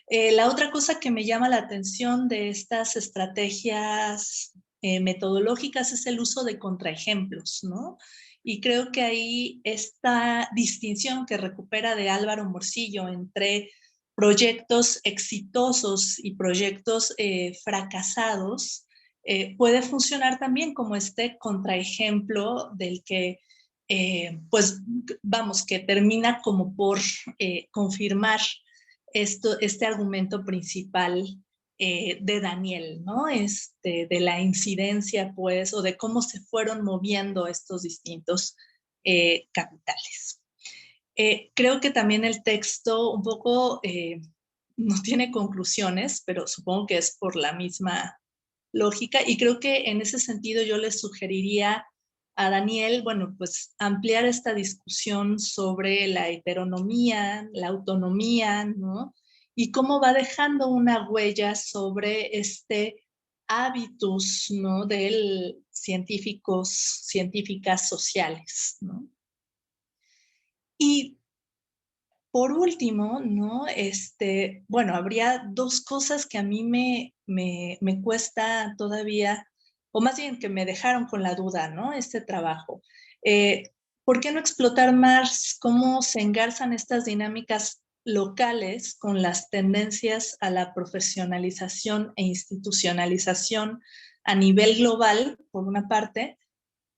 La otra cosa que me llama la atención de estas estrategias metodológicas es el uso de contraejemplos, ¿no? Y creo que ahí esta distinción que recupera de Álvaro Morcillo entre proyectos exitosos y proyectos fracasados puede funcionar también como este contraejemplo del que, pues, vamos, que termina como por confirmar este argumento principal de Daniel, ¿no? De la incidencia, pues, o de cómo se fueron moviendo estos distintos capitales. Creo que también el texto un poco no tiene conclusiones, pero supongo que es por la misma lógica, y creo que en ese sentido yo le sugeriría a Daniel, bueno, pues ampliar esta discusión sobre la heteronomía, la autonomía, ¿no? Y cómo va dejando una huella sobre este hábitus, ¿no? De científicas sociales, ¿no? Y por último, ¿no? Bueno, habría dos cosas que a mí me cuesta todavía, o más bien que me dejaron con la duda, ¿no? Este trabajo. ¿Por qué no explotar más cómo se engarzan estas dinámicas locales con las tendencias a la profesionalización e institucionalización a nivel global, por una parte,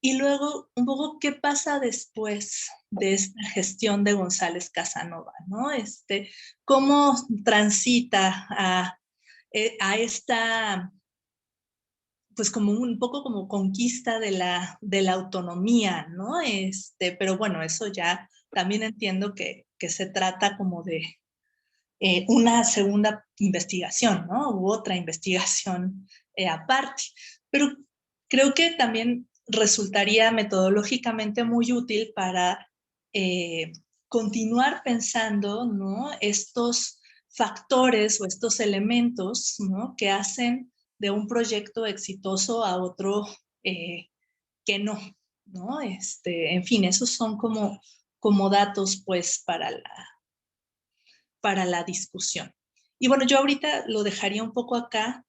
y luego, un poco, ¿qué pasa después de esta gestión de González Casanova, ¿no? ¿Cómo transita a esta, pues como un poco como conquista de la autonomía, ¿no? Pero bueno, eso ya también entiendo que se trata como de una segunda investigación, ¿no? U otra investigación aparte. Pero creo que también resultaría metodológicamente muy útil para continuar pensando, ¿no? Estos factores o estos elementos, ¿no? Que hacen de un proyecto exitoso a otro que no, ¿no? En fin, esos son como datos, pues, para la discusión. Y bueno, yo ahorita lo dejaría un poco acá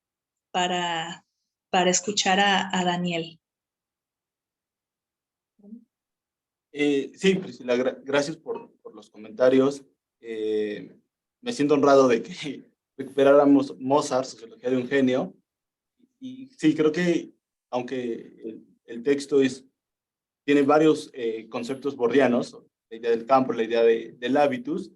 para escuchar a Daniel. Sí, Priscila, gracias por los comentarios. Me siento honrado de que recuperáramos Mozart, Sociología de un Genio. Y sí, creo que aunque el texto tiene varios conceptos borgianos, la idea del campo, la idea del hábitus,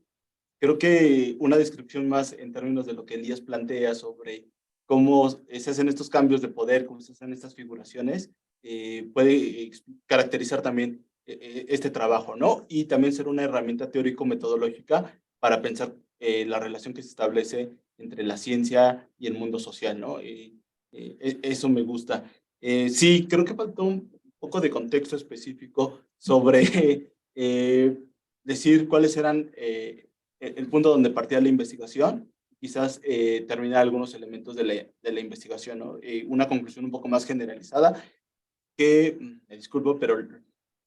creo que una descripción más en términos de lo que Elías plantea sobre cómo se hacen estos cambios de poder, cómo se hacen estas figuraciones, puede caracterizar también este trabajo, ¿no? Y también ser una herramienta teórico-metodológica para pensar la relación que se establece entre la ciencia y el mundo social, ¿no? Eso me gusta. Sí, creo que faltó un poco de contexto específico sobre decir cuáles eran el punto donde partía la investigación, quizás terminar algunos elementos de la investigación, ¿no? Una conclusión un poco más generalizada, que, me disculpo, pero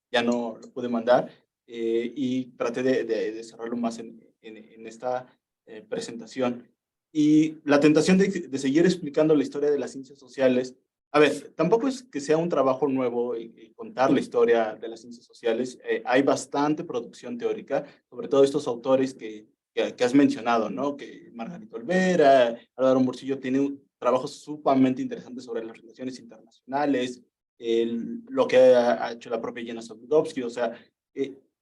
ya no lo pude mandar, y traté de cerrarlo más en esta presentación. Y la tentación de seguir explicando la historia de las ciencias sociales, a ver, tampoco es que sea un trabajo nuevo contar la historia de las ciencias sociales. Hay bastante producción teórica, sobre todo estos autores que has mencionado, ¿no? Que Margarita Olvera, Álvaro Morcillo tiene trabajos sumamente interesantes sobre las relaciones internacionales, lo que ha hecho la propia Jana Zabludovsky, o sea,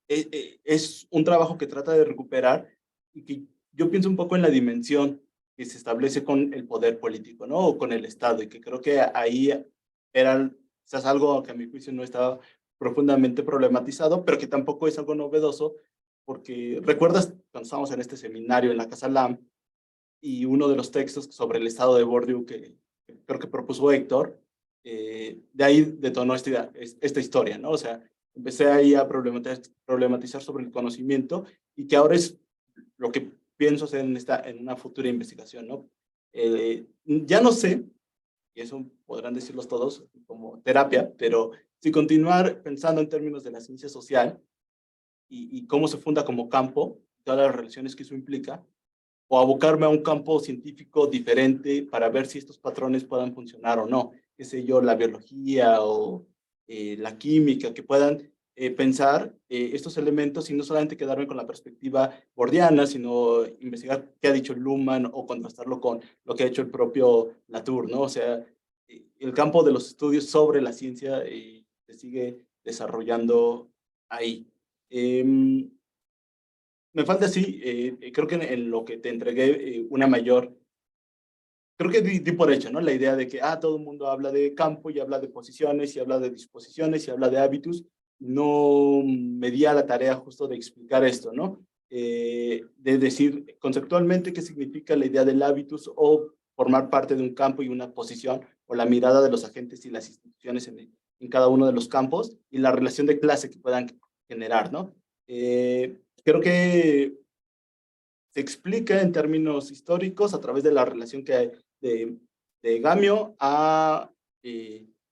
es un trabajo que trata de recuperar y que yo pienso un poco en la dimensión que se establece con el poder político, ¿no? O con el Estado, y que creo que ahí era quizás algo que a mi juicio no estaba profundamente problematizado, pero que tampoco es algo novedoso, porque recuerdas cuando estábamos en este seminario en la Casa Lam, y uno de los textos sobre el Estado de Bourdieu que creo que propuso Héctor, de ahí detonó esta historia, ¿no? O sea, empecé ahí a problematizar sobre el conocimiento y que ahora es lo que pienso hacer en una futura investigación, ¿no? Ya no sé, y eso podrán decirlos todos como terapia, pero si continuar pensando en términos de la ciencia social y cómo se funda como campo, todas las relaciones que eso implica, o abocarme a un campo científico diferente para ver si estos patrones puedan funcionar o no, qué sé yo, la biología o la química, que puedan pensar estos elementos y no solamente quedarme con la perspectiva bordiana, sino investigar qué ha dicho Luhmann o contrastarlo con lo que ha hecho el propio Latour, ¿no? O sea, el campo de los estudios sobre la ciencia se sigue desarrollando ahí. Me falta, sí, creo que en lo que te entregué una mayor, creo que di por hecho, ¿no? La idea de que, todo el mundo habla de campo y habla de posiciones y habla de disposiciones y habla de hábitos. No me di a la tarea justo de explicar esto, ¿no? De decir conceptualmente qué significa la idea del hábitus o formar parte de un campo y una posición o la mirada de los agentes y las instituciones en cada uno de los campos y la relación de clase que puedan generar, ¿no? Creo que se explica en términos históricos a través de la relación que hay de Gamio a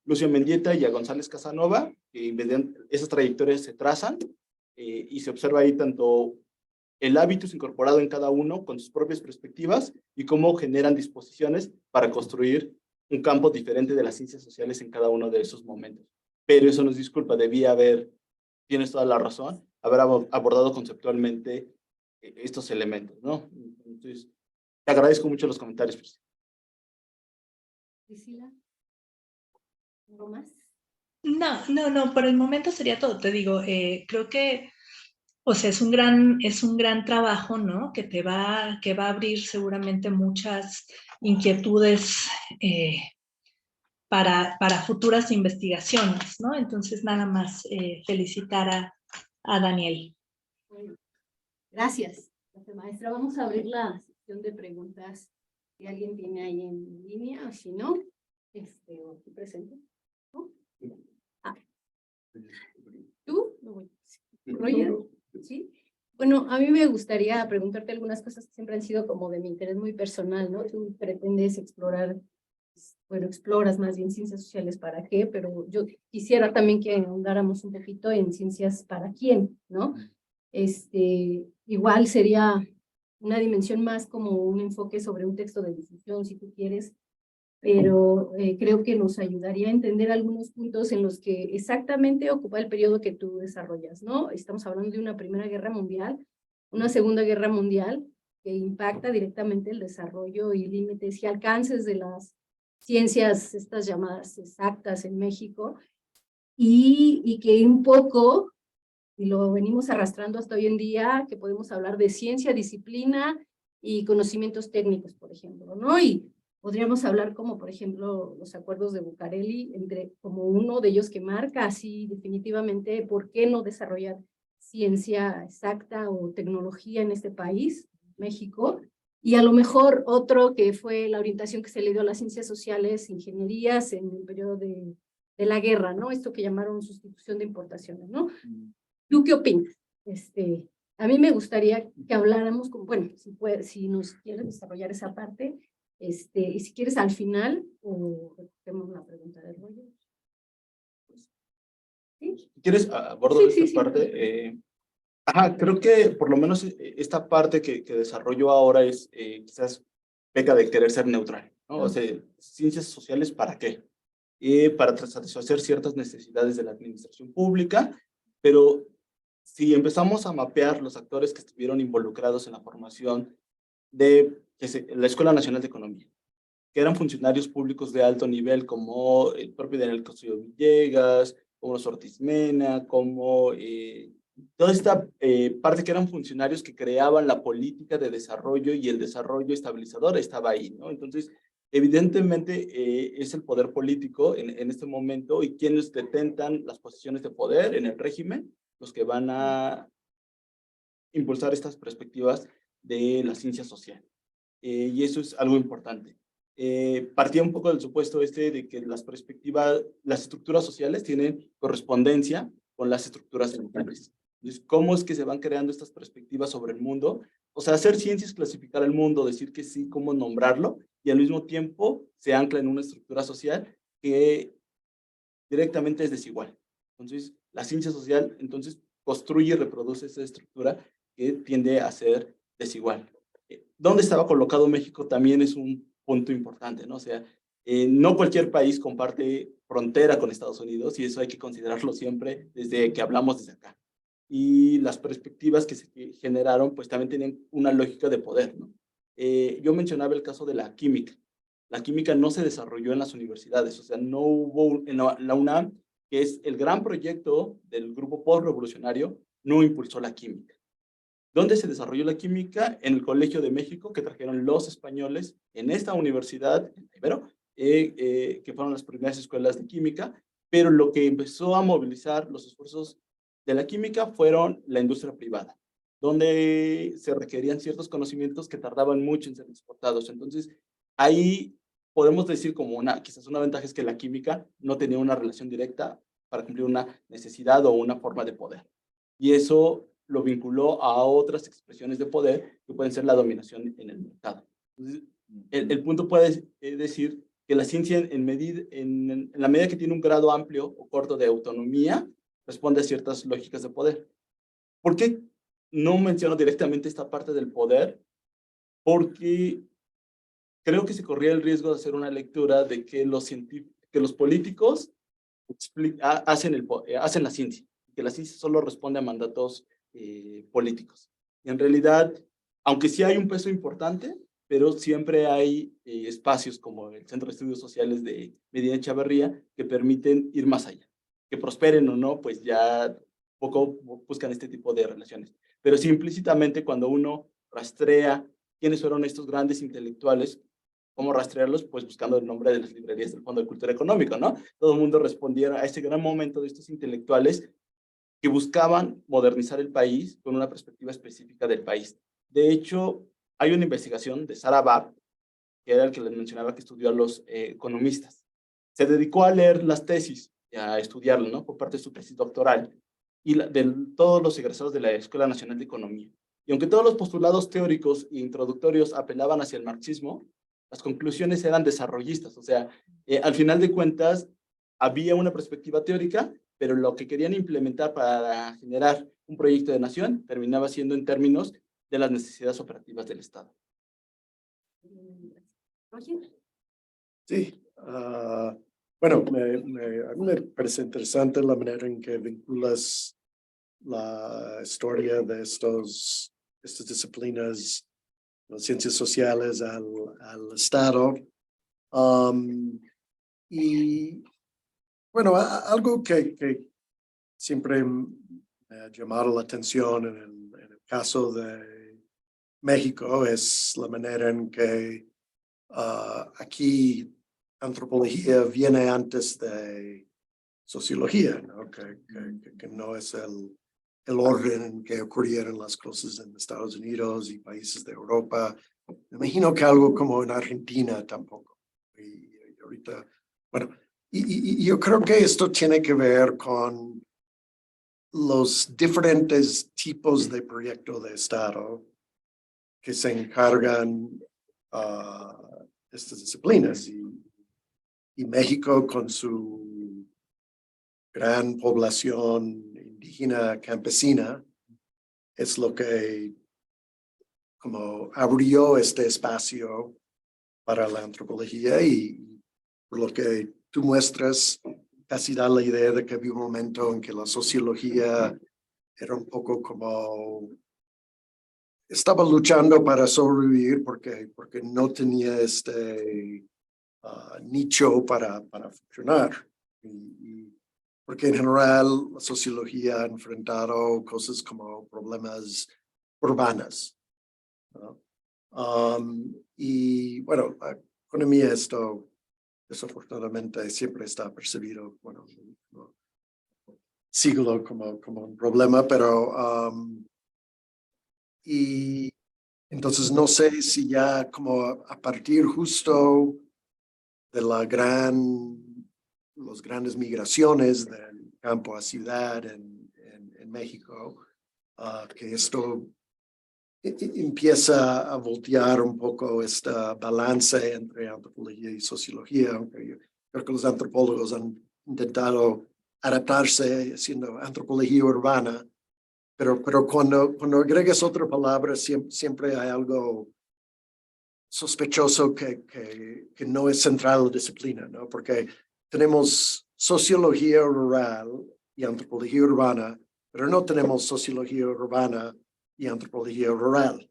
Lucio Mendieta y a González Casanova, y esas trayectorias se trazan y se observa ahí tanto el hábitus incorporado en cada uno con sus propias perspectivas y cómo generan disposiciones para construir un campo diferente de las ciencias sociales en cada uno de esos momentos. Pero eso nos disculpa, tienes toda la razón, haber abordado conceptualmente estos elementos, ¿no? Entonces, te agradezco mucho los comentarios, Priscila. Priscila, ¿algo más? No, por el momento sería todo. Te digo, creo que, o sea, es un gran trabajo, ¿no? Que va a abrir seguramente muchas inquietudes para futuras investigaciones, ¿no? Entonces, nada más felicitar a Daniel. Gracias, maestra. Vamos a abrir la sección de preguntas si alguien tiene ahí en línea, o si no, aquí presente. ¿No? ¿Tú? Roger, ¿sí? Bueno, a mí me gustaría preguntarte algunas cosas que siempre han sido como de mi interés muy personal, ¿no? Tú pretendes explorar, bueno, exploras más bien ciencias sociales para qué, pero yo quisiera también que ahondáramos un poquito en ciencias para quién, ¿no? Igual sería una dimensión más como un enfoque sobre un texto de difusión, si tú quieres, pero creo que nos ayudaría a entender algunos puntos en los que exactamente ocupa el periodo que tú desarrollas, ¿no? Estamos hablando de una Primera Guerra Mundial, una Segunda Guerra Mundial que impacta directamente el desarrollo y límites y alcances de las ciencias, estas llamadas exactas en México, y que un poco, y lo venimos arrastrando hasta hoy en día, que podemos hablar de ciencia, disciplina y conocimientos técnicos, por ejemplo, ¿no? Y podríamos hablar como, por ejemplo, los acuerdos de Bucareli, como uno de ellos que marca así definitivamente por qué no desarrollar ciencia exacta o tecnología en este país, México, y a lo mejor otro que fue la orientación que se le dio a las ciencias sociales, ingenierías en el periodo de la guerra, ¿no? Esto que llamaron sustitución de importaciones, ¿no? ¿Tú qué opinas? A mí me gustaría que habláramos, bueno, si nos quieres desarrollar esa parte, y si quieres al final, o recogemos la pregunta del rollo. ¿Sí? Si quieres, abordo esta parte. Creo que por lo menos esta parte que desarrollo ahora es quizás peca de querer ser neutral, ¿no? O sea, ciencias sociales, ¿para qué? Para satisfacer ciertas necesidades de la administración pública, pero si empezamos a mapear los actores que estuvieron involucrados en la formación de la Escuela Nacional de Economía, que eran funcionarios públicos de alto nivel, como el propio Daniel Castillo Villegas, como los Ortiz Mena, como toda esta parte que eran funcionarios que creaban la política de desarrollo y el desarrollo estabilizador estaba ahí, ¿no? Entonces, evidentemente es el poder político en este momento y quienes detentan las posiciones de poder en el régimen, los que van a impulsar estas perspectivas de la ciencia social. Y eso es algo importante. Partía un poco del supuesto de que las perspectivas, las estructuras sociales tienen correspondencia con las estructuras mentales. Entonces, ¿cómo es que se van creando estas perspectivas sobre el mundo? O sea, hacer ciencia es clasificar el mundo, decir que sí, cómo nombrarlo, y al mismo tiempo se ancla en una estructura social que directamente es desigual. Entonces, la ciencia social, entonces, construye y reproduce esa estructura que tiende a ser desigual. ¿Dónde estaba colocado México? También es un punto importante, ¿no? O sea, no cualquier país comparte frontera con Estados Unidos y eso hay que considerarlo siempre desde que hablamos desde acá. Y las perspectivas que se generaron, pues también tienen una lógica de poder, ¿no? Yo mencionaba el caso de la química. La química no se desarrolló en las universidades, o sea, no hubo en la UNAM, que es el gran proyecto del grupo postrevolucionario, no impulsó la química. ¿Dónde se desarrolló la química? En el Colegio de México, que trajeron los españoles en esta universidad, en Ibero, que fueron las primeras escuelas de química, pero lo que empezó a movilizar los esfuerzos de la química fueron la industria privada, donde se requerían ciertos conocimientos que tardaban mucho en ser exportados. Entonces, ahí podemos decir como quizás una ventaja es que la química no tenía una relación directa para cumplir una necesidad o una forma de poder. Y eso lo vinculó a otras expresiones de poder que pueden ser la dominación en el mercado. Entonces, el punto puede decir que la ciencia en la medida que tiene un grado amplio o corto de autonomía, responde a ciertas lógicas de poder. ¿Por qué no menciono directamente esta parte del poder? Porque creo que se corría el riesgo de hacer una lectura de que los políticos hacen la ciencia, que la ciencia solo responde a mandatos políticos. Y en realidad, aunque sí hay un peso importante, pero siempre hay espacios como el Centro de Estudios Sociales de Medina Echeverría que permiten ir más allá. Que prosperen o no, pues ya poco buscan este tipo de relaciones. Pero sí, implícitamente, cuando uno rastrea quiénes fueron estos grandes intelectuales, ¿cómo rastrearlos? Pues buscando el nombre de las librerías del Fondo de Cultura Económica, ¿no? Todo el mundo respondiera a ese gran momento de estos intelectuales que buscaban modernizar el país con una perspectiva específica del país. De hecho, hay una investigación de Sarah Bach, que era el que les mencionaba que estudió a los economistas. Se dedicó a leer las tesis y a estudiarlo, ¿no? Por parte de su tesis doctoral y de todos los egresados de la Escuela Nacional de Economía. Y aunque todos los postulados teóricos e introductorios apelaban hacia el marxismo, las conclusiones eran desarrollistas. O sea, al final de cuentas, había una perspectiva teórica, pero lo que querían implementar para generar un proyecto de nación terminaba siendo en términos de las necesidades operativas del Estado. Sí, bueno, a mí me parece interesante la manera en que vinculas la historia de estas disciplinas, las ciencias sociales al Estado. Y bueno, algo que siempre me ha llamado la atención en el caso de México es la manera en que aquí antropología viene antes de sociología, ¿no? Que no es el orden en que ocurrieron las cosas en Estados Unidos y países de Europa. Me imagino que algo como en Argentina tampoco. Y ahorita, bueno, y yo creo que esto tiene que ver con los diferentes tipos de proyecto de Estado que se encargan estas disciplinas. Y México con su gran población indígena campesina es lo que como abrió este espacio para la antropología y por lo que tú muestras, casi da la idea de que había un momento en que la sociología era un poco como estaba luchando para sobrevivir porque no tenía este nicho para funcionar. Porque en general la sociología ha enfrentado cosas como problemas urbanas, ¿no? Y bueno, la economía, esto desafortunadamente siempre está percibido, bueno, no, siglo como un problema, pero y entonces no sé si ya como a partir justo de las grandes migraciones del campo a ciudad en México, que esto empieza a voltear un poco esta balance entre antropología y sociología, aunque yo creo que los antropólogos han intentado adaptarse haciendo antropología urbana, pero cuando agregas otra palabra siempre hay algo sospechoso que no es central a la disciplina, ¿no? Porque tenemos sociología rural y antropología urbana, pero no tenemos sociología urbana y antropología rural.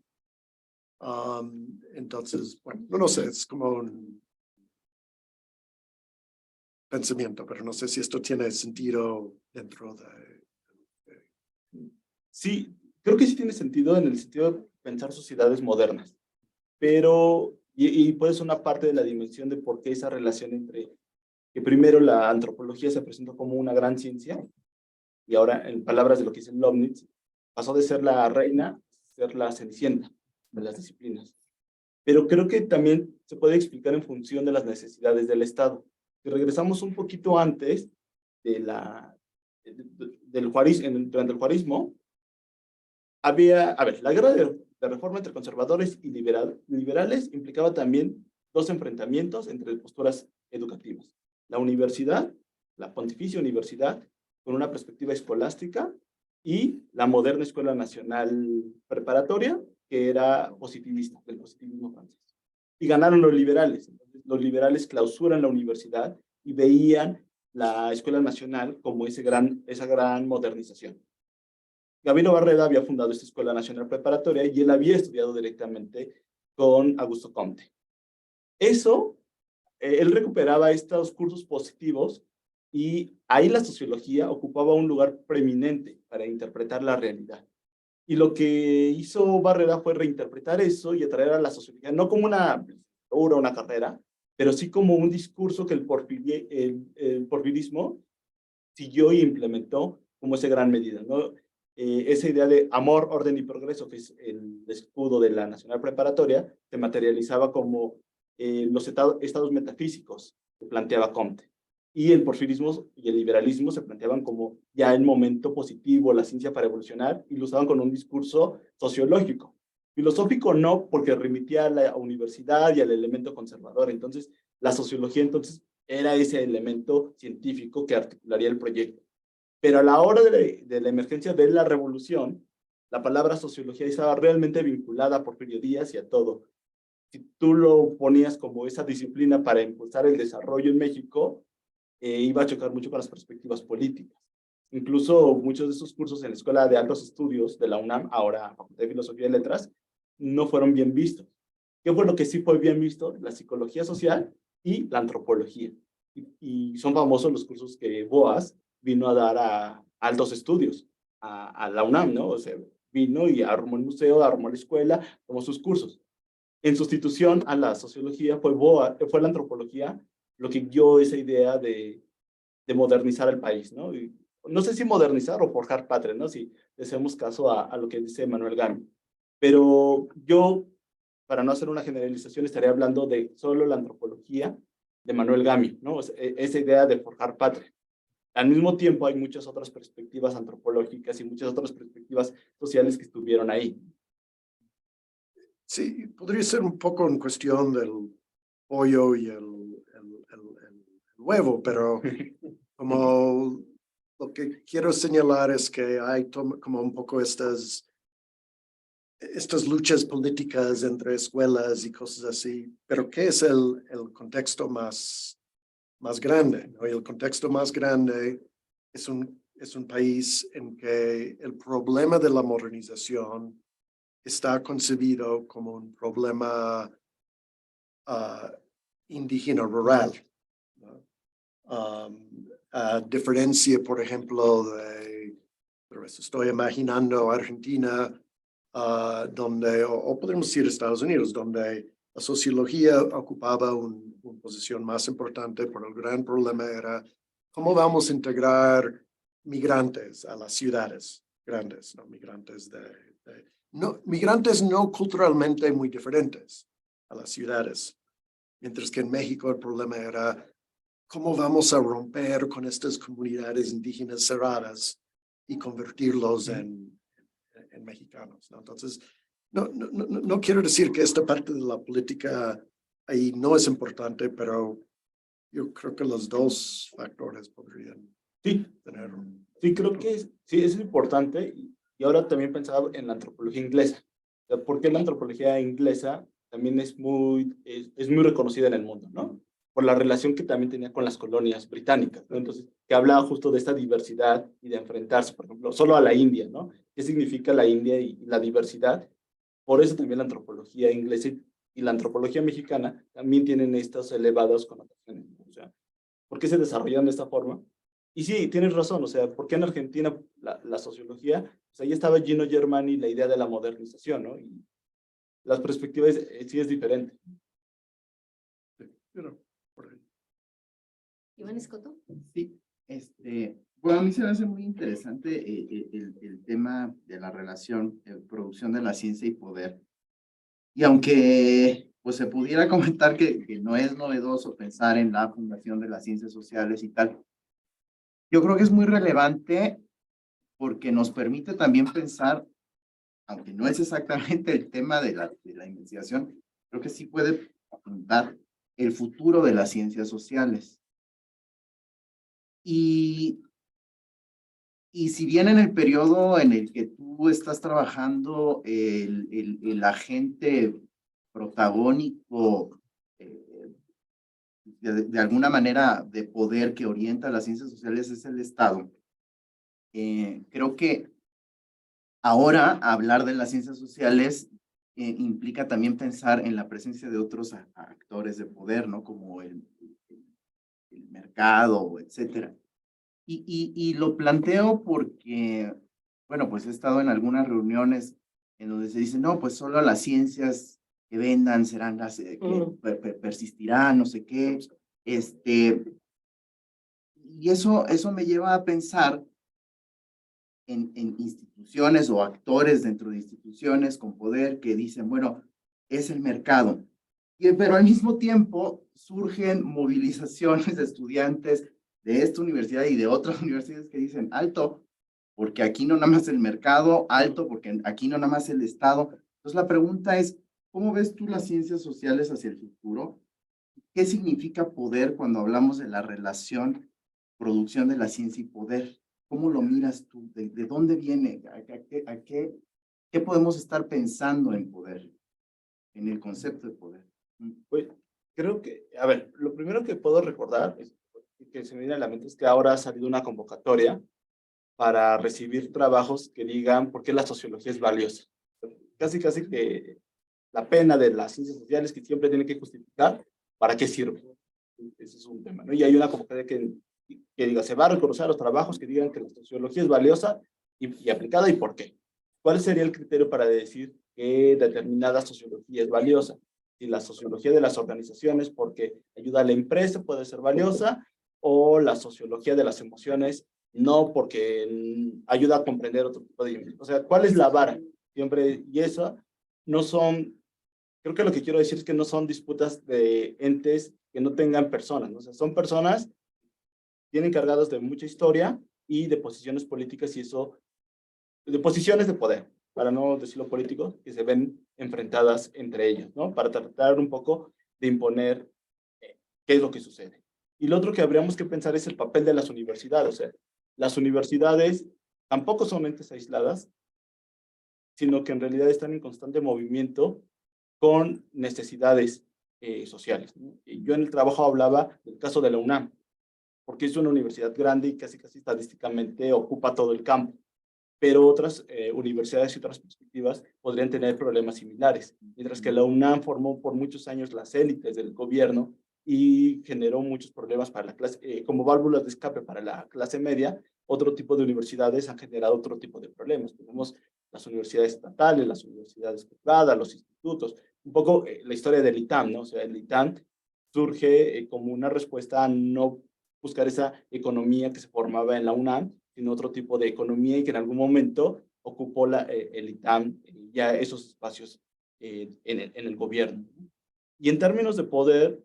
Entonces, bueno, no sé, es como un pensamiento, pero no sé si esto tiene sentido dentro de... Sí, creo que sí tiene sentido en el sentido de pensar sociedades modernas, pero, y puede ser una parte de la dimensión de por qué esa relación entre, que primero la antropología se presentó como una gran ciencia, y ahora, en palabras de lo que dice Leibniz, pasó de ser la reina a ser la cenicienta de las disciplinas. Pero creo que también se puede explicar en función de las necesidades del Estado. Si regresamos un poquito antes de del juarismo, durante el juarismo, había, a ver, la guerra de reforma entre conservadores y liberales implicaba también dos enfrentamientos entre posturas educativas. La universidad, la Pontificia Universidad, con una perspectiva escolástica, y la moderna Escuela Nacional Preparatoria, que era positivista, del positivismo francés. Y ganaron los liberales. Entonces, los liberales clausuran la universidad y veían la Escuela Nacional como esa gran modernización. Gabino Barreda había fundado esta Escuela Nacional Preparatoria y él había estudiado directamente con Augusto Comte. Eso, él recuperaba estos cursos positivos y ahí la sociología ocupaba un lugar preeminente para interpretar la realidad. Y lo que hizo Barreda fue reinterpretar eso y atraer a la sociología, no como una carrera, pero sí como un discurso que el porfirismo siguió y implementó como esa gran medida, ¿no? Esa idea de amor, orden y progreso, que es el escudo de la Nacional Preparatoria, se materializaba como los estados metafísicos que planteaba Comte. Y el porfirismo y el liberalismo se planteaban como ya el momento positivo, la ciencia para evolucionar, y lo usaban con un discurso sociológico. Filosófico no, porque remitía a la universidad y al elemento conservador. Entonces, la sociología entonces era ese elemento científico que articularía el proyecto. Pero a la hora de la emergencia de la revolución, la palabra sociología estaba realmente vinculada por Porfirio Díaz y a todo. Si tú lo ponías como esa disciplina para impulsar el desarrollo en México, iba a chocar mucho con las perspectivas políticas. Incluso muchos de esos cursos en la Escuela de Altos Estudios de la UNAM, ahora Facultad de Filosofía y Letras, no fueron bien vistos. ¿Qué fue lo que sí fue bien visto? La psicología social y la antropología. Y son famosos los cursos que Boas vino a dar a Altos Estudios, a la UNAM, ¿no? O sea, vino y armó el museo, armó la escuela, tomó sus cursos. En sustitución a la sociología fue la antropología lo que dio esa idea de modernizar el país, ¿no? Y no sé si modernizar o forjar patria, ¿no? Si le hacemos caso a lo que dice Manuel Gami. Pero yo, para no hacer una generalización, estaría hablando de solo la antropología de Manuel Gami, ¿no? Esa idea de forjar patria. Al mismo tiempo, hay muchas otras perspectivas antropológicas y muchas otras perspectivas sociales que estuvieron ahí. Sí, podría ser un poco en cuestión del pollo y el huevo, pero como lo que quiero señalar es que hay como un poco estas estas luchas políticas entre escuelas y cosas así, pero ¿qué es el contexto más grande? ¿No? Y el contexto más grande es un país en que el problema de la modernización está concebido como un problema indígena rural, ¿no? A diferencia, por ejemplo, pero estoy imaginando Argentina, donde, o podemos decir Estados Unidos, donde la sociología ocupaba una posición más importante, pero el gran problema era cómo vamos a integrar migrantes a las ciudades grandes, ¿no? Migrantes no culturalmente muy diferentes a las ciudades, mientras que en México el problema era cómo vamos a romper con estas comunidades indígenas cerradas y convertirlos en mexicanos, ¿no? Entonces, no quiero decir que esta parte de la política ahí no es importante, pero yo creo que los dos factores podrían Sí, tener. sí, creo que sí, es importante. Y ahora también pensaba en la antropología inglesa. O sea, porque la antropología inglesa también es muy reconocida en el mundo, ¿no? Por la relación que también tenía con las colonias británicas, ¿no? Entonces, que hablaba justo de esta diversidad y de enfrentarse, por ejemplo, solo a la India, ¿no? ¿Qué significa la India y la diversidad? Por eso también la antropología inglesa y la antropología mexicana también tienen estas elevadas connotaciones, ¿no? O sea, ¿por qué se desarrollan de esta forma? Y sí, tienes razón, o sea, ¿por qué en Argentina la sociología? Pues ahí estaba Gino Germani, la idea de la modernización, ¿no? Y las perspectivas sí es diferente. Pero, por ahí. Iván Escoto. Sí, bueno, a mí se me hace muy interesante el tema de la relación, producción de la ciencia y poder. Y aunque pues se pudiera comentar que no es novedoso pensar en la fundación de las ciencias sociales y tal, yo creo que es muy relevante porque nos permite también pensar, aunque no es exactamente el tema de la investigación, creo que sí puede apuntar el futuro de las ciencias sociales. Y si bien en el periodo en el que tú estás trabajando, el agente protagónico, de alguna manera de poder que orienta las ciencias sociales es el Estado, creo que ahora hablar de las ciencias sociales implica también pensar en la presencia de otros actores de poder, ¿no? Como el mercado, etcétera. Y lo planteo porque, bueno, pues he estado en algunas reuniones en donde se dice, no, pues solo las ciencias que vendan serán las que persistirán, no sé qué. Y eso me lleva a pensar en instituciones o actores dentro de instituciones con poder que dicen, bueno, es el mercado. Pero al mismo tiempo surgen movilizaciones de estudiantes de esta universidad y de otras universidades que dicen, alto, porque aquí no nada más el mercado, alto, porque aquí no nada más el Estado. Entonces la pregunta es, ¿cómo ves tú las ciencias sociales hacia el futuro? ¿Qué significa poder cuando hablamos de la relación producción de la ciencia y poder? ¿Cómo lo miras tú? ¿De dónde viene? ¿Qué podemos estar pensando en poder? En el concepto de poder. Pues, creo que, a ver, lo primero que puedo recordar, que se me viene a la mente, es que ahora ha salido una convocatoria para recibir trabajos que digan por qué la sociología es valiosa. Casi que la pena de las ciencias sociales que siempre tiene que justificar para qué sirve. Ese es un tema, ¿no? Y hay una convocatoria que diga, se va a reconocer los trabajos que digan que la sociología es valiosa y aplicada y por qué. ¿Cuál sería el criterio para decir que determinada sociología es valiosa? Si la sociología de las organizaciones porque ayuda a la empresa puede ser valiosa, o la sociología de las emociones no porque ayuda a comprender otro tipo de... O sea, ¿cuál es la vara? Siempre, y eso no son, creo que lo que quiero decir es que no son disputas de entes que no tengan personas, ¿no? O sea, son personas tienen cargadas de mucha historia y de posiciones políticas y eso, de posiciones de poder, para no decirlo político, que se ven enfrentadas entre ellos, ¿no? Para tratar un poco de imponer qué es lo que sucede. Y lo otro que habríamos que pensar es el papel de las universidades. O sea, las universidades tampoco son entes aisladas, sino que en realidad están en constante movimiento con necesidades sociales, ¿no? Y yo en el trabajo hablaba del caso de la UNAM, porque es una universidad grande y casi estadísticamente ocupa todo el campo, pero otras universidades y otras perspectivas podrían tener problemas similares, mientras que la UNAM formó por muchos años las élites del gobierno y generó muchos problemas para la clase, como válvulas de escape para la clase media. Otro tipo de universidades han generado otro tipo de problemas. Tenemos las universidades estatales, las universidades privadas, los institutos, un poco la historia del ITAM, ¿no? O sea, el ITAM surge como una respuesta a no buscar esa economía que se formaba en la UNAM, sino otro tipo de economía y que en algún momento ocupó el ITAM, ya esos espacios en el gobierno. Y en términos de poder,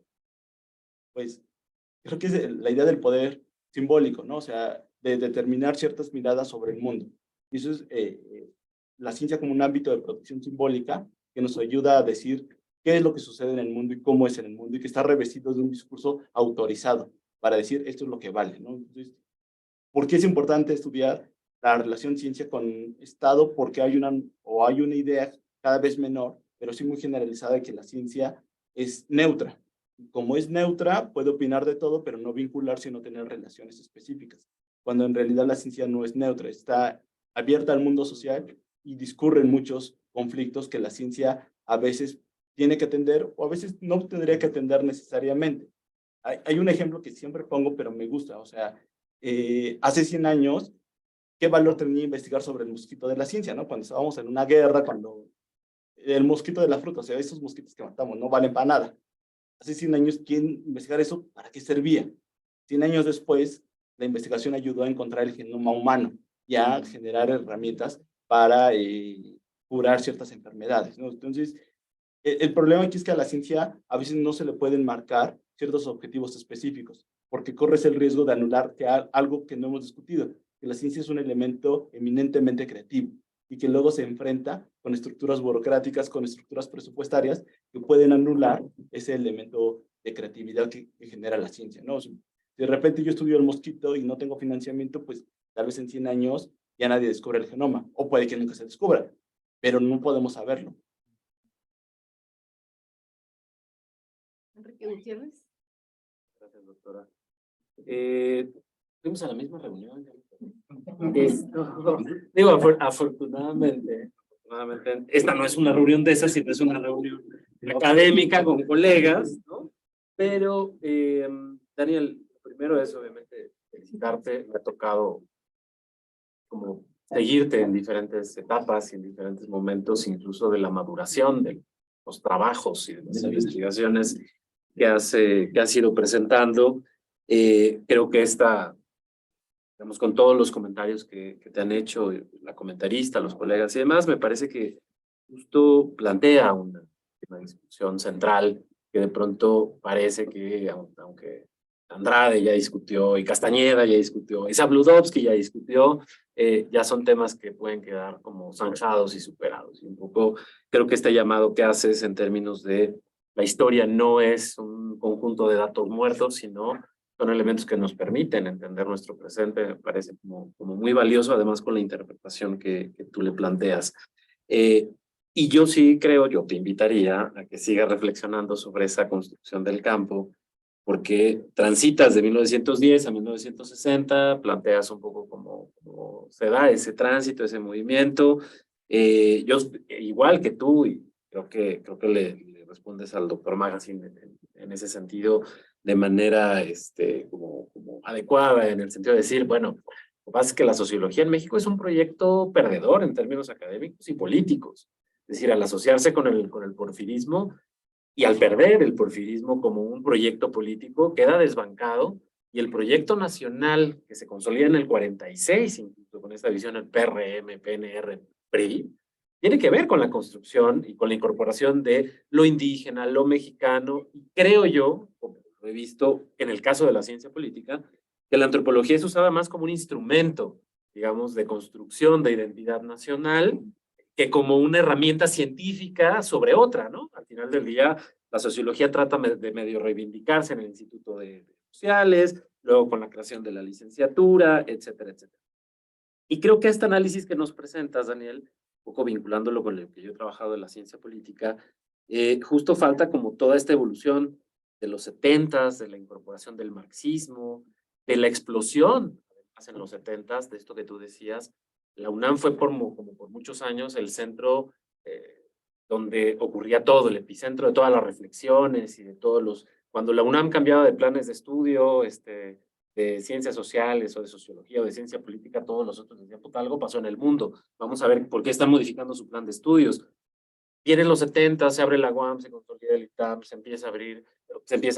pues creo que es la idea del poder simbólico, ¿no? O sea, de determinar ciertas miradas sobre el mundo. Y eso es la ciencia como un ámbito de producción simbólica que nos ayuda a decir qué es lo que sucede en el mundo y cómo es en el mundo y que está revestido de un discurso autorizado para decir esto es lo que vale, ¿no? Entonces, ¿por qué es importante estudiar la relación ciencia con Estado? Porque hay una idea cada vez menor, pero sí muy generalizada, de que la ciencia es neutra. Como es neutra, puede opinar de todo, pero no vincularse y no tener relaciones específicas. Cuando en realidad la ciencia no es neutra, está abierta al mundo social y discurren muchos conflictos que la ciencia a veces tiene que atender o a veces no tendría que atender necesariamente. Hay un ejemplo que siempre pongo, pero me gusta. O sea, hace 100 años, ¿qué valor tenía investigar sobre el mosquito de la ciencia, ¿no? Cuando estábamos en una guerra, cuando el mosquito de la fruta, o sea, esos mosquitos que matamos no valen para nada. Hace 100 años, ¿quién investigar eso? ¿Para qué servía? 100 años después, la investigación ayudó a encontrar el genoma humano y a generar herramientas para curar ciertas enfermedades, ¿no? Entonces, el problema aquí es que a la ciencia a veces no se le pueden marcar ciertos objetivos específicos, porque corres el riesgo de anular algo que no hemos discutido, que la ciencia es un elemento eminentemente creativo y que luego se enfrenta con estructuras burocráticas, con estructuras presupuestarias que pueden anular ese elemento de creatividad que genera la ciencia, ¿no? Si de repente yo estudio el mosquito y no tengo financiamiento, pues tal vez en 100 años ya nadie descubre el genoma, o puede que nunca se descubra, pero no podemos saberlo. Enrique Gutiérrez. Gracias, doctora. Fuimos a la misma reunión. Digo, afortunadamente, esta no es una reunión de esas, sino es una reunión académica con colegas, ¿no? Pero, Daniel, primero es obviamente felicitarte. Me ha tocado como seguirte en diferentes etapas y en diferentes momentos, incluso de la maduración de los trabajos y de las investigaciones que has ido presentando. Creo que digamos, con todos los comentarios que te han hecho la comentarista, los colegas y demás, me parece que justo plantea una discusión central que de pronto parece que, aunque Andrade ya discutió y Castañeda ya discutió y Zabludovsky ya discutió, ya son temas que pueden quedar como zanjados y superados. Y un poco creo que este llamado que haces en términos de la historia no es un conjunto de datos muertos, sino son elementos que nos permiten entender nuestro presente, me parece como muy valioso, además con la interpretación que tú le planteas. Y yo sí creo, yo te invitaría a que sigas reflexionando sobre esa construcción del campo, porque transitas de 1910 a 1960, planteas un poco cómo se da ese tránsito, ese movimiento. Yo, igual que tú, y creo que le respondes al doctor Magazine en ese sentido, de manera como adecuada, en el sentido de decir, bueno, lo que pasa es que la sociología en México es un proyecto perdedor en términos académicos y políticos. Es decir, al asociarse con el porfirismo y al perder el porfirismo como un proyecto político, queda desbancado, y el proyecto nacional que se consolida en el 46, incluso con esta visión del PRM, PNR, PRI, tiene que ver con la construcción y con la incorporación de lo indígena, lo mexicano, y creo yo, como lo he visto en el caso de la ciencia política, que la antropología es usada más como un instrumento, digamos, de construcción de identidad nacional, que como una herramienta científica sobre otra, ¿no? Al final del día, la sociología trata de medio reivindicarse en el Instituto de Sociales, luego con la creación de la licenciatura, etcétera, etcétera. Y creo que este análisis que nos presentas, Daniel, poco vinculándolo con lo que yo he trabajado en la ciencia política, justo falta como toda esta evolución de los 70s, de la incorporación del marxismo, de la explosión, además en los 70s, de esto que tú decías. La UNAM fue como por muchos años el centro donde ocurría todo, el epicentro de todas las reflexiones y de todos los... Cuando la UNAM cambiaba de planes de estudio, de ciencias sociales o de sociología o de ciencia política, todos los otros decían, puta, algo pasó en el mundo, vamos a ver por qué están modificando su plan de estudios. Vienen los 70, se abre la UAM, se consolida el ITAM, se empiezan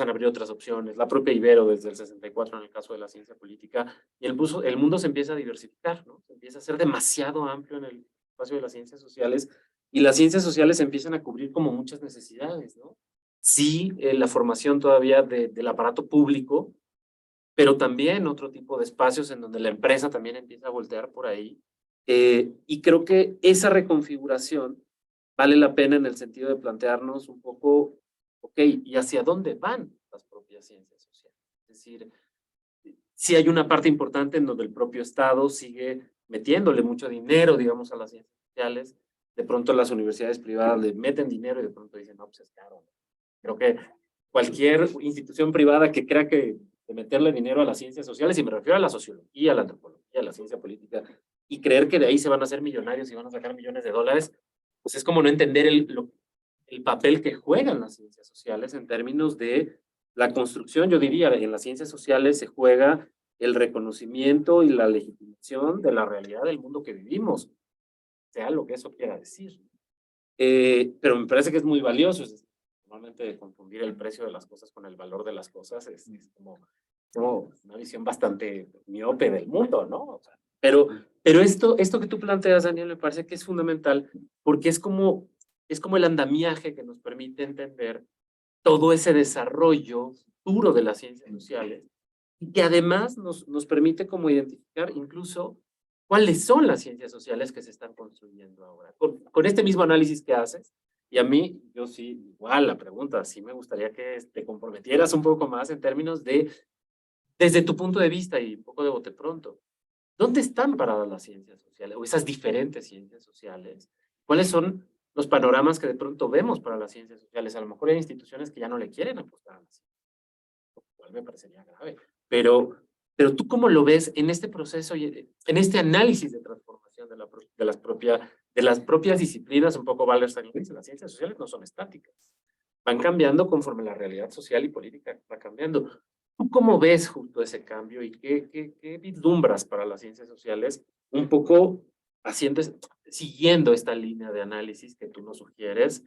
a abrir otras opciones, la propia Ibero desde el 64 en el caso de la ciencia política, y el mundo se empieza a diversificar, ¿no? Se empieza a ser demasiado amplio en el espacio de las ciencias sociales, y las ciencias sociales empiezan a cubrir como muchas necesidades, ¿no? Sí, la formación todavía del aparato público, pero también otro tipo de espacios en donde la empresa también empieza a voltear por ahí. Y creo que esa reconfiguración vale la pena en el sentido de plantearnos un poco, ok, ¿y hacia dónde van las propias ciencias sociales? Es decir, sí hay una parte importante en donde el propio Estado sigue metiéndole mucho dinero, digamos, a las ciencias sociales. De pronto las universidades privadas le meten dinero y de pronto dicen, no, pues es caro. Creo que cualquier institución privada que crea que de meterle dinero a las ciencias sociales, y me refiero a la sociología, a la antropología, a la ciencia política, y creer que de ahí se van a hacer millonarios y van a sacar millones de dólares, pues es como no entender el papel que juegan las ciencias sociales en términos de la construcción. Yo diría, en las ciencias sociales se juega el reconocimiento y la legitimación de la realidad del mundo que vivimos, sea lo que eso quiera decir. Pero me parece que es muy valioso. Normalmente confundir el precio de las cosas con el valor de las cosas es como una visión bastante miope del mundo, ¿no? O sea, pero esto que tú planteas, Daniel, me parece que es fundamental porque es como el andamiaje que nos permite entender todo ese desarrollo futuro de las ciencias sociales y que además nos permite como identificar incluso cuáles son las ciencias sociales que se están construyendo ahora. Con este mismo análisis que haces, y a mí, yo sí, igual la pregunta, sí me gustaría que te comprometieras un poco más en términos de, desde tu punto de vista y un poco de bote pronto, ¿dónde están paradas las ciencias sociales o esas diferentes ciencias sociales? ¿Cuáles son los panoramas que de pronto vemos para las ciencias sociales? A lo mejor hay instituciones que ya no le quieren apostar a las ciencias, lo cual me parecería grave. Pero tú cómo lo ves en este proceso y en este análisis de transformación de las propias disciplinas, un poco Wallerstein dice, las ciencias sociales no son estáticas, van cambiando conforme la realidad social y política va cambiando. ¿Tú cómo ves justo ese cambio y qué vislumbras para las ciencias sociales un poco siguiendo esta línea de análisis que tú nos sugieres?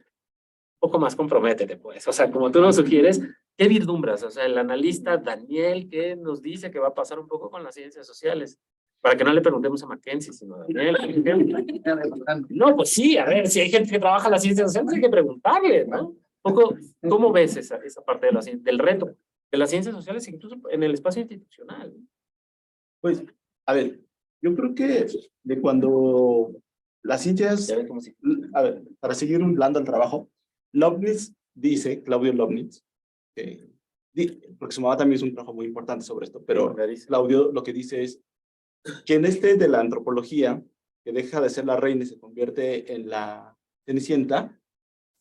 Un poco más comprométete, pues. O sea, como tú nos sugieres, ¿qué vislumbras? O sea, el analista Daniel, ¿qué nos dice que va a pasar un poco con las ciencias sociales? Para que no le preguntemos a Mackenzie, sino a Daniel. No, pues sí, a ver, si hay gente que trabaja en las ciencias sociales, hay que preguntarle, ¿no? Un poco, ¿cómo ves esa parte del reto de las ciencias sociales, incluso en el espacio institucional? Pues, a ver, yo creo que de cuando las ciencias, Ya ven cómo si... a ver, para seguir hablando al trabajo, Claudio Leibniz, porque su mamá también es un trabajo muy importante sobre esto, pero Claudio lo que dice es que en de la antropología, que deja de ser la reina y se convierte en la cenicienta,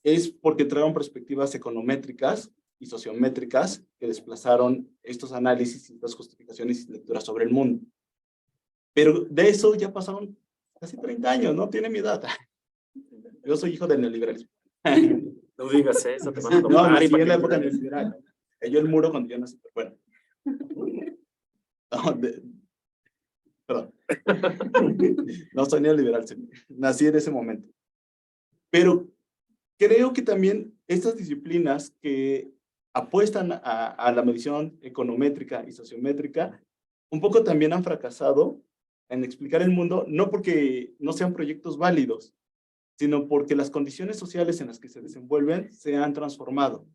es porque trajeron perspectivas econométricas y sociométricas que desplazaron estos análisis y estas justificaciones y lecturas sobre el mundo. Pero de eso ya pasaron casi 30 años, ¿no? Tiene mi edad. Yo soy hijo del neoliberalismo. No digas eso, te van a No, tomar. nací en la época neoliberal. Cayó el muro cuando yo nací, pero bueno. No, perdón. No soy neoliberal, nací en ese momento. Pero creo que también estas disciplinas que apuestan a la medición econométrica y sociométrica, un poco también han fracasado en explicar el mundo, no porque no sean proyectos válidos, sino porque las condiciones sociales en las que se desenvuelven se han transformado.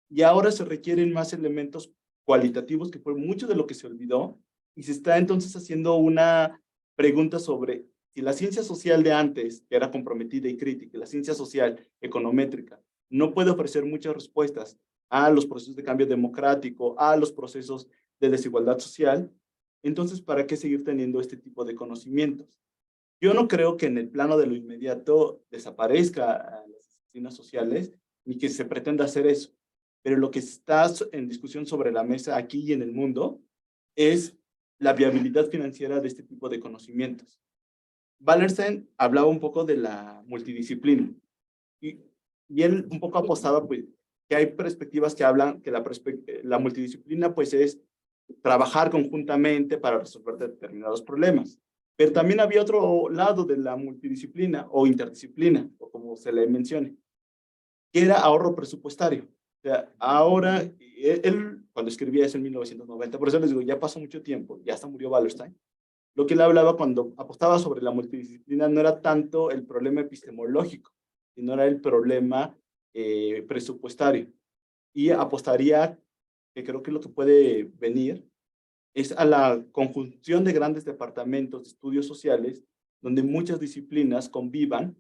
Y ahora se requieren más elementos cualitativos, que fue mucho de lo que se olvidó, y se está entonces haciendo una pregunta sobre si la ciencia social de antes, que era comprometida y crítica, la ciencia social econométrica, no puede ofrecer muchas respuestas a los procesos de cambio democrático, a los procesos de desigualdad social, entonces, ¿para qué seguir teniendo este tipo de conocimientos? Yo no creo que en el plano de lo inmediato desaparezca a las disciplinas sociales, ni que se pretenda hacer eso. Pero lo que está en discusión sobre la mesa aquí y en el mundo es la viabilidad financiera de este tipo de conocimientos. Wallerstein hablaba un poco de la multidisciplina y, y él un poco apostaba pues, que hay perspectivas que hablan que la multidisciplina pues es trabajar conjuntamente para resolver determinados problemas. Pero también había otro lado de la multidisciplina o interdisciplina, o como se le mencione, que era ahorro presupuestario. O sea, ahora, él cuando escribía eso en 1990, por eso les digo, ya pasó mucho tiempo, ya hasta murió Wallerstein. Lo que él hablaba cuando apostaba sobre la multidisciplina no era tanto el problema epistemológico, sino era el problema presupuestario. Y apostaría, que creo que lo que puede venir, es a la conjunción de grandes departamentos de estudios sociales, donde muchas disciplinas convivan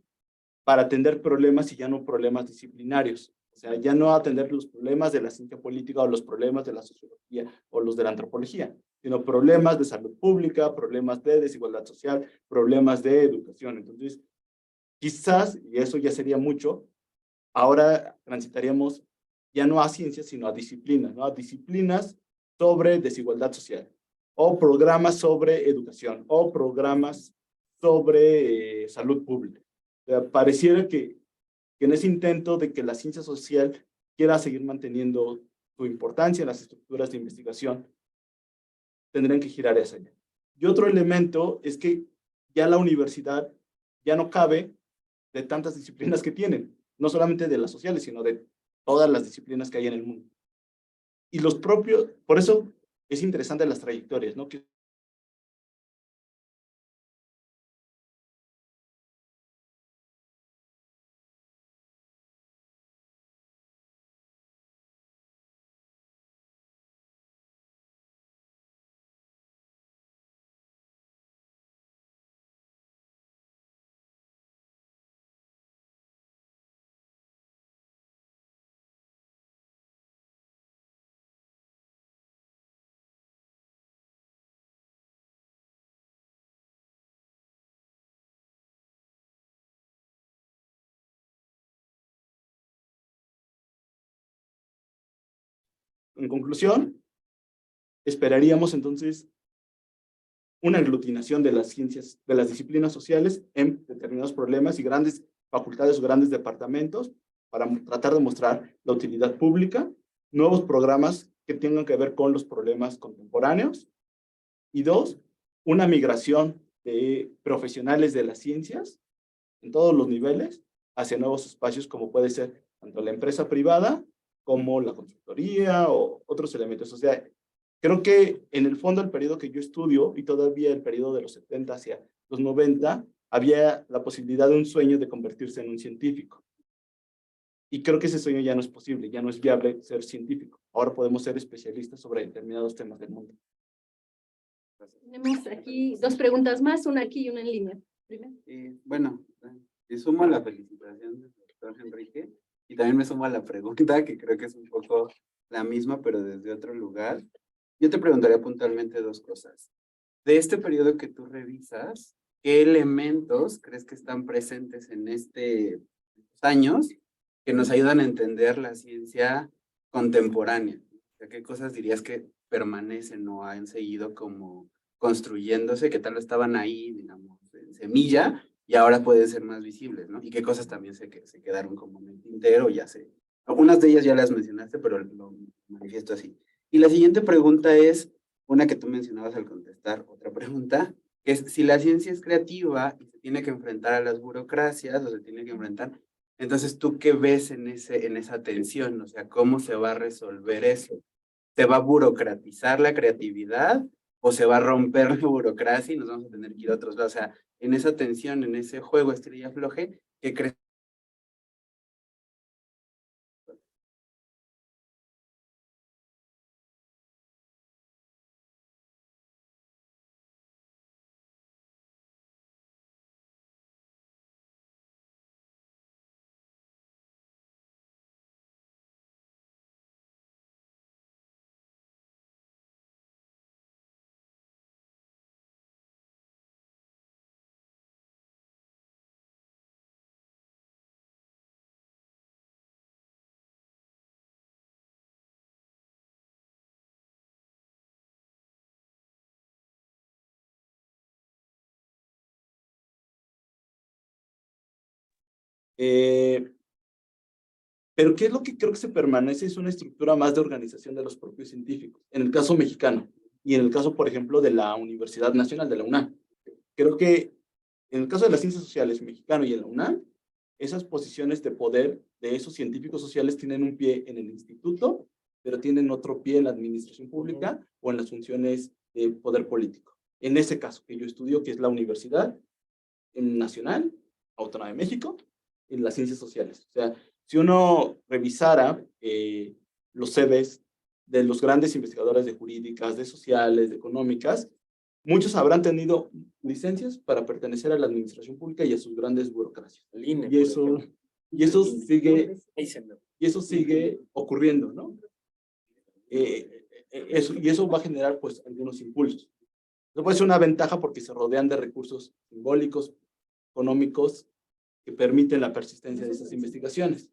para atender problemas y ya no problemas disciplinarios. O sea, ya no atender los problemas de la ciencia política o los problemas de la sociología o los de la antropología, sino problemas de salud pública, problemas de desigualdad social, problemas de educación. Entonces, quizás, y eso ya sería mucho, ahora transitaríamos ya no a ciencias, sino a disciplinas, ¿no? A disciplinas sobre desigualdad social, o programas sobre educación, o programas sobre salud pública. O sea, pareciera que en ese intento de que la ciencia social quiera seguir manteniendo su importancia en las estructuras de investigación, tendrían que girar hacia allá. Y otro elemento es que ya la universidad ya no cabe de tantas disciplinas que tienen, no solamente de las sociales, sino de todas las disciplinas que hay en el mundo. Y los propios, por eso es interesante las trayectorias, ¿no? Que en conclusión, esperaríamos entonces una aglutinación de las ciencias, de las disciplinas sociales en determinados problemas y grandes facultades o grandes departamentos para tratar de mostrar la utilidad pública, nuevos programas que tengan que ver con los problemas contemporáneos y dos, una migración de profesionales de las ciencias en todos los niveles hacia nuevos espacios como puede ser tanto la empresa privada como la consultoría o otros elementos. O sea, creo que en el fondo el periodo que yo estudio y todavía el periodo de los 70 hacia los 90, había la posibilidad de un sueño de convertirse en un científico. Y creo que ese sueño ya no es posible, ya no es viable ser científico. Ahora podemos ser especialistas sobre determinados temas del mundo. Tenemos aquí dos preguntas más, una aquí y una en línea. Primero. Bueno, me sumo a la felicitación del doctor Enrique y también me sumo a la pregunta, que creo que es un poco la misma, pero desde otro lugar. Yo te preguntaría puntualmente dos cosas. De este periodo que tú revisas, ¿qué elementos crees que están presentes en estos años que nos ayudan a entender la ciencia contemporánea? O sea, ¿qué cosas dirías que permanecen o han seguido como construyéndose, que tal vez estaban ahí, digamos, en semilla, y ahora pueden ser más visibles, ¿no? Y qué cosas también se quedaron como en el tintero, ya sé. Algunas de ellas ya las mencionaste, pero lo manifiesto así. Y la siguiente pregunta es una que tú mencionabas al contestar otra pregunta, que es si la ciencia es creativa y se tiene que enfrentar a las burocracias o se tiene que enfrentar, entonces ¿tú qué ves en esa tensión? O sea, ¿cómo se va a resolver eso? ¿Se va a burocratizar la creatividad o se va a romper la burocracia y nos vamos a tener que ir a otros lados? O sea, en esa tensión, en ese juego estrella floje, ¿qué crees? Pero ¿qué es lo que creo que se permanece? Es una estructura más de organización de los propios científicos, en el caso mexicano y en el caso, por ejemplo, de la Universidad Nacional, de la UNAM. Creo que en el caso de las ciencias sociales mexicano y en la UNAM, esas posiciones de poder de esos científicos sociales tienen un pie en el instituto, pero tienen otro pie en la administración pública o en las funciones de poder político. En ese caso que yo estudio, que es la Universidad Nacional Autónoma de México, en las ciencias sociales. O sea, si uno revisara los CVs de los grandes investigadores de jurídicas, de sociales, de económicas, muchos habrán tenido licencias para pertenecer a la administración pública y a sus grandes burocracias. El INE, Y eso, y eso sigue, ahí se me- y eso sigue ocurriendo, ¿no? Y eso va a generar, pues, algunos impulsos. Eso puede ser una ventaja porque se rodean de recursos simbólicos, económicos, que permiten la persistencia de esas investigaciones.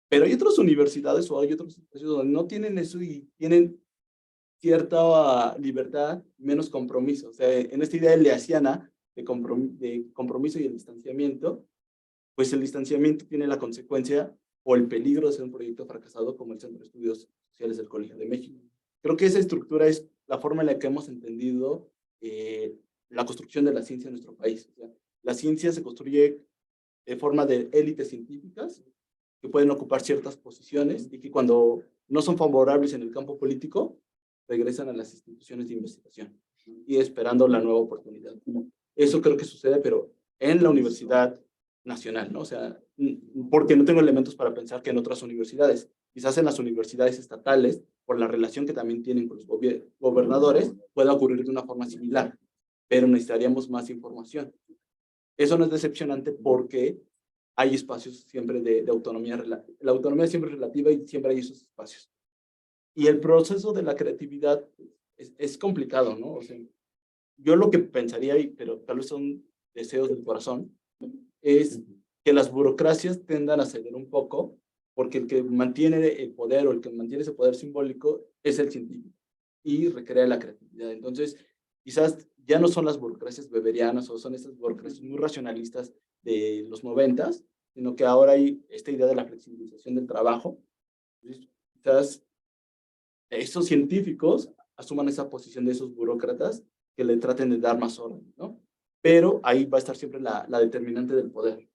Pero hay otras universidades o hay otros espacios donde no tienen eso y tienen cierta libertad, menos compromiso. O sea, en esta idea leasiana de compromiso y el distanciamiento, pues el distanciamiento tiene la consecuencia o el peligro de ser un proyecto fracasado como el Centro de Estudios Sociales del Colegio de México. Creo que esa estructura es la forma en la que hemos entendido la construcción de la ciencia en nuestro país. O sea, la ciencia se construye de forma de élites científicas que pueden ocupar ciertas posiciones y que cuando no son favorables en el campo político, regresan a las instituciones de investigación y esperando la nueva oportunidad. Eso creo que sucede, pero en la Universidad Nacional, ¿no? O sea, porque no tengo elementos para pensar que en otras universidades, quizás en las universidades estatales, por la relación que también tienen con los gobernadores, pueda ocurrir de una forma similar, pero necesitaríamos más información. Eso no es decepcionante porque hay espacios siempre de autonomía. La autonomía siempre es relativa y siempre hay esos espacios. Y el proceso de la creatividad es complicado, ¿no? O sea, yo lo que pensaría, pero tal vez son deseos del corazón, es que las burocracias tendan a ceder un poco, porque el que mantiene el poder o el que mantiene ese poder simbólico es el científico y recrea la creatividad. Entonces, quizás ya no son las burocracias beberianas o son estas burocracias muy racionalistas de los 90s, sino que ahora hay esta idea de la flexibilización del trabajo. Entonces, quizás esos científicos asuman esa posición de esos burócratas que le traten de dar más orden, ¿no? Pero ahí va a estar siempre la determinante del poder.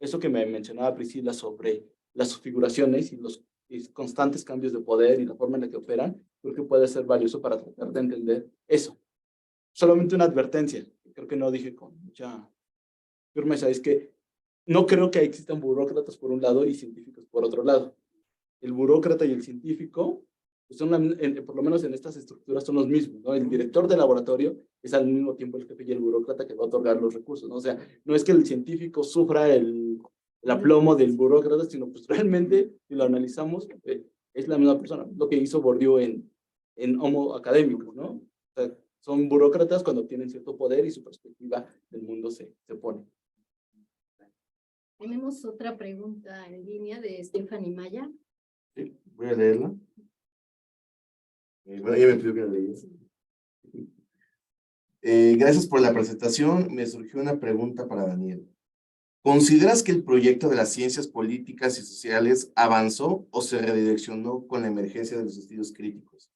Eso que me mencionaba Priscila sobre las figuraciones y los constantes cambios de poder y la forma en la que operan, creo que puede ser valioso para tratar de entender eso. Solamente una advertencia, que creo que no dije con mucha firmeza, es que no creo que existan burócratas por un lado y científicos por otro lado. El burócrata y el científico, pues son por lo menos en estas estructuras, son los mismos, ¿no? El director de laboratorio es al mismo tiempo el jefe y el burócrata que va a otorgar los recursos, ¿no? O sea, no es que el científico sufra el aplomo del burócrata, sino pues realmente, si lo analizamos, es la misma persona. Lo que hizo Bourdieu en Homo Académicos, ¿no? O sea, son burócratas cuando tienen cierto poder y su perspectiva del mundo se pone. Tenemos otra pregunta en línea de Stephanie Maya. Sí, voy a leerla. Bueno, ella me pidió que la leyera. Gracias por la presentación. Me surgió una pregunta para Daniel. ¿Consideras que el proyecto de las ciencias políticas y sociales avanzó o se redireccionó con la emergencia de los estudios críticos,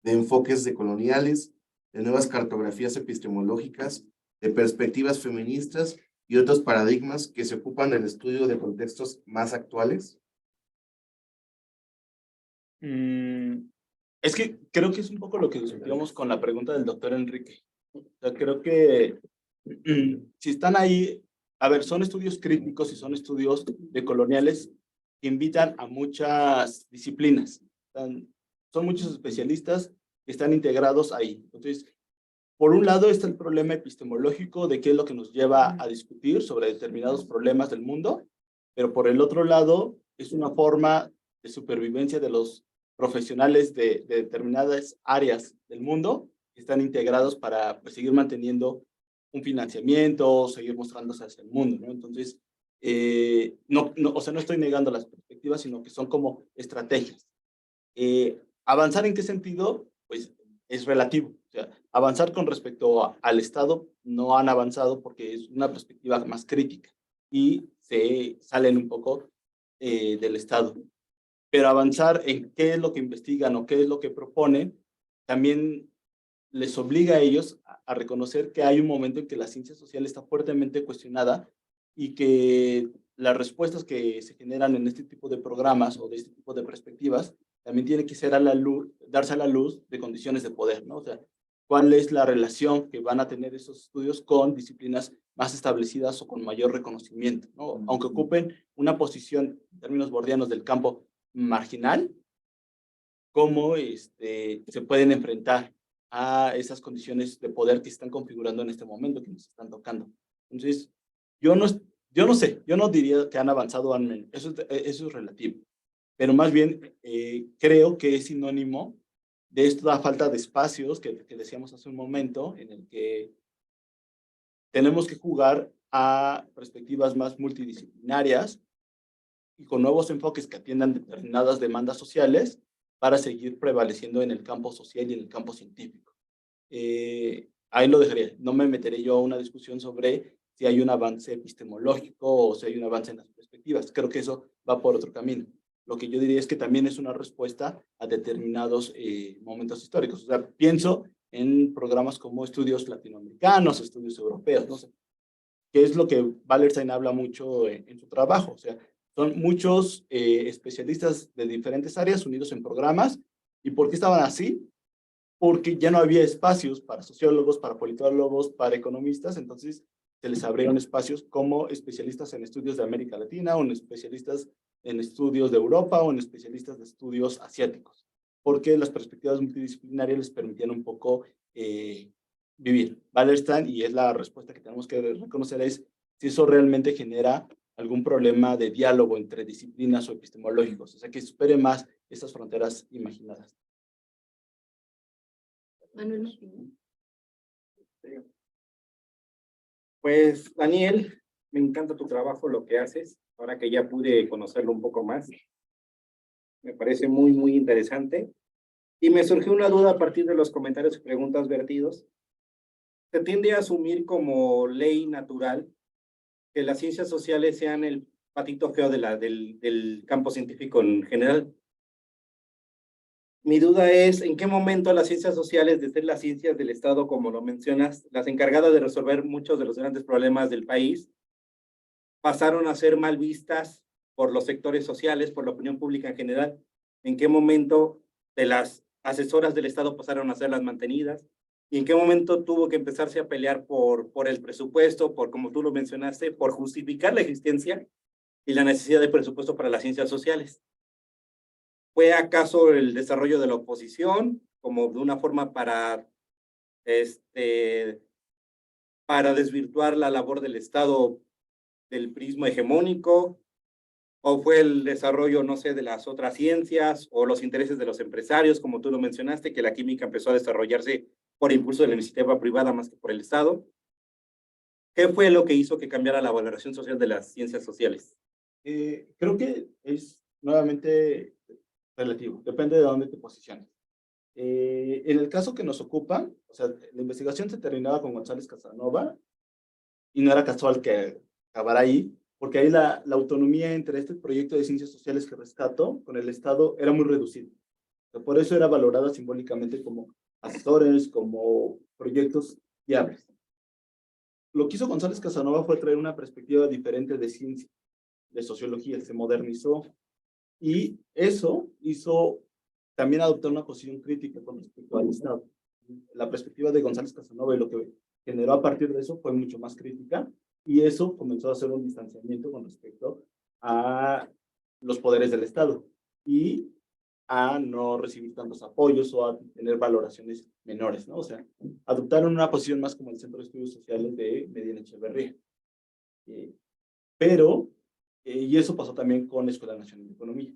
de enfoques decoloniales, de nuevas cartografías epistemológicas, de perspectivas feministas y otros paradigmas que se ocupan del estudio de contextos más actuales? Es que creo que es un poco lo que discutíamos con la pregunta del doctor Enrique. O sea, creo que si están ahí, a ver, son estudios críticos y son estudios decoloniales que invitan a muchas disciplinas. Son muchos especialistas que están integrados ahí. Entonces, por un lado está el problema epistemológico de qué es lo que nos lleva a discutir sobre determinados problemas del mundo, pero por el otro lado es una forma de supervivencia de los profesionales de determinadas áreas del mundo que están integrados para pues, seguir manteniendo un financiamiento, seguir mostrándose hacia el mundo, ¿no? Entonces, o sea, no estoy negando las perspectivas, sino que son como estrategias. ¿Avanzar en qué sentido? Pues es relativo. O sea, avanzar con respecto al Estado no han avanzado porque es una perspectiva más crítica y se salen un poco del Estado. Pero avanzar en qué es lo que investigan o qué es lo que proponen, también les obliga a ellos a reconocer que hay un momento en que la ciencia social está fuertemente cuestionada y que las respuestas que se generan en este tipo de programas o de este tipo de perspectivas también tiene que ser a la luz, darse a la luz de condiciones de poder, ¿no? O sea, cuál es la relación que van a tener esos estudios con disciplinas más establecidas o con mayor reconocimiento, ¿no? Aunque ocupen una posición, en términos bordianos, del campo marginal, cómo se pueden enfrentar a esas condiciones de poder que se están configurando en este momento, que nos están tocando. Entonces, yo no sé, yo no diría que han avanzado, eso es relativo, pero más bien creo que es sinónimo de esta falta de espacios que decíamos hace un momento, en el que tenemos que jugar a perspectivas más multidisciplinarias y con nuevos enfoques que atiendan determinadas demandas sociales para seguir prevaleciendo en el campo social y en el campo científico. Ahí lo dejaré. No me meteré yo a una discusión sobre si hay un avance epistemológico o si hay un avance en las perspectivas. Creo que eso va por otro camino. Lo que yo diría es que también es una respuesta a determinados momentos históricos. O sea, pienso en programas como estudios latinoamericanos, estudios europeos, no sé, que es lo que Wallerstein habla mucho en su trabajo. O sea, son muchos especialistas de diferentes áreas unidos en programas. ¿Y por qué estaban así? Porque ya no había espacios para sociólogos, para politólogos, para economistas, entonces se les abrieron espacios como especialistas en estudios de América Latina, o en especialistas en estudios de Europa, o en especialistas de estudios asiáticos, porque las perspectivas multidisciplinarias les permitían un poco vivir. Wallerstein, y es la respuesta que tenemos que reconocer, es si eso realmente genera algún problema de diálogo entre disciplinas o epistemológicos, o sea, que supere más esas fronteras imaginadas. Manuel Martín. Pues, Daniel, me encanta tu trabajo, lo que haces, ahora que ya pude conocerlo un poco más. Me parece muy, muy interesante. Y me surgió una duda a partir de los comentarios y preguntas vertidos. Se tiende a asumir como ley natural que las ciencias sociales sean el patito feo del campo científico en general. Mi duda es, ¿en qué momento las ciencias sociales, de ser las ciencias del Estado, como lo mencionas, las encargadas de resolver muchos de los grandes problemas del país, pasaron a ser mal vistas por los sectores sociales, por la opinión pública en general? ¿En qué momento de las asesoras del Estado pasaron a ser las mantenidas? ¿Y en qué momento tuvo que empezarse a pelear por el presupuesto, por, como tú lo mencionaste, por justificar la existencia y la necesidad de presupuesto para las ciencias sociales? ¿Fue acaso el desarrollo de la oposición como de una forma para desvirtuar la labor del Estado del prisma hegemónico? ¿O fue el desarrollo, no sé, de las otras ciencias o los intereses de los empresarios, como tú lo mencionaste, que la química empezó a desarrollarse por impulso de la iniciativa privada más que por el Estado? ¿Qué fue lo que hizo que cambiara la valoración social de las ciencias sociales? Creo que es nuevamente relativo, depende de dónde te posiciones. En el caso que nos ocupa, o sea, la investigación se terminaba con González Casanova y no era casual que acabara ahí, porque ahí la autonomía entre este proyecto de ciencias sociales que rescato con el Estado era muy reducida. O sea, por eso era valorada simbólicamente como asesores, como proyectos viables. Lo que hizo González Casanova fue traer una perspectiva diferente de ciencia, de sociología, se modernizó. Y eso hizo también adoptar una posición crítica con respecto al Estado. La perspectiva de González Casanova y lo que generó a partir de eso fue mucho más crítica, y eso comenzó a hacer un distanciamiento con respecto a los poderes del Estado y a no recibir tantos apoyos o a tener valoraciones menores, ¿no? O sea, adoptaron una posición más como el Centro de Estudios Sociales de Medina Echeverría. Y eso pasó también con la Escuela Nacional de Economía.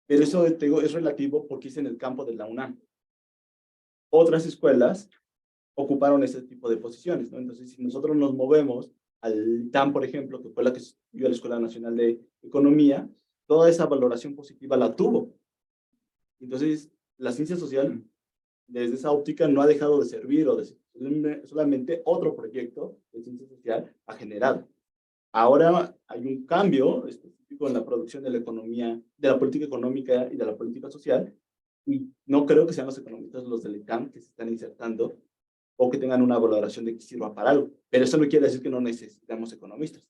Pero eso, te digo, es relativo porque es en el campo de la UNAM. Otras escuelas ocuparon ese tipo de posiciones, ¿no? Entonces, si nosotros nos movemos al ITAM, por ejemplo, que fue la que estudió la Escuela Nacional de Economía, toda esa valoración positiva la tuvo. Entonces, la ciencia social, desde esa óptica, no ha dejado de servir o de ser solamente otro proyecto de ciencia social ha generado. Ahora hay un cambio específico en la producción de la economía, de la política económica y de la política social, y no creo que sean los economistas los del ICAM que se están insertando o que tengan una valoración de que sirva para algo. Pero eso no quiere decir que no necesitemos economistas.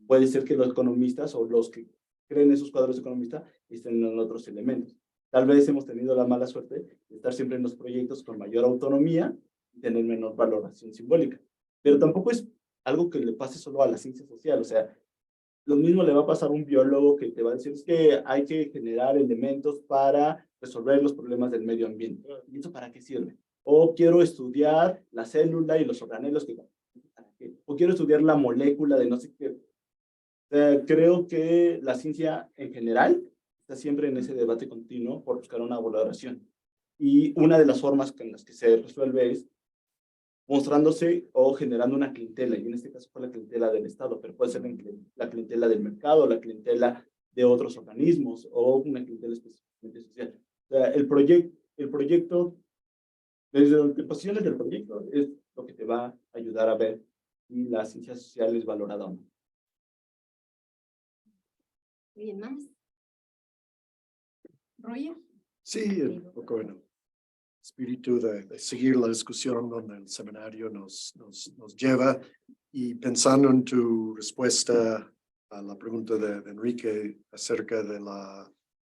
Puede ser que los economistas o los que creen esos cuadros economistas estén en otros elementos. Tal vez hemos tenido la mala suerte de estar siempre en los proyectos con mayor autonomía y tener menor valoración simbólica. Pero tampoco es algo que le pase solo a la ciencia social. O sea, lo mismo le va a pasar a un biólogo que te va a decir es que hay que generar elementos para resolver los problemas del medio ambiente. ¿Y eso para qué sirve? O quiero estudiar la célula y los organelos que... O quiero estudiar la molécula de no sé qué. O sea, creo que la ciencia en general está siempre en ese debate continuo por buscar una valoración. Y una de las formas en las que se resuelve es mostrándose o generando una clientela, y en este caso fue la clientela del Estado, pero puede ser la clientela del mercado, la clientela de otros organismos o una clientela específicamente social. O sea, el proyecto, desde las posiciones del proyecto, es lo que te va a ayudar a ver si la ciencia social es valorada o no. ¿Alguien más? ¿Roger? Sí, un poco en el espíritu de seguir la discusión donde el seminario nos lleva, y pensando en tu respuesta a la pregunta de Enrique acerca de las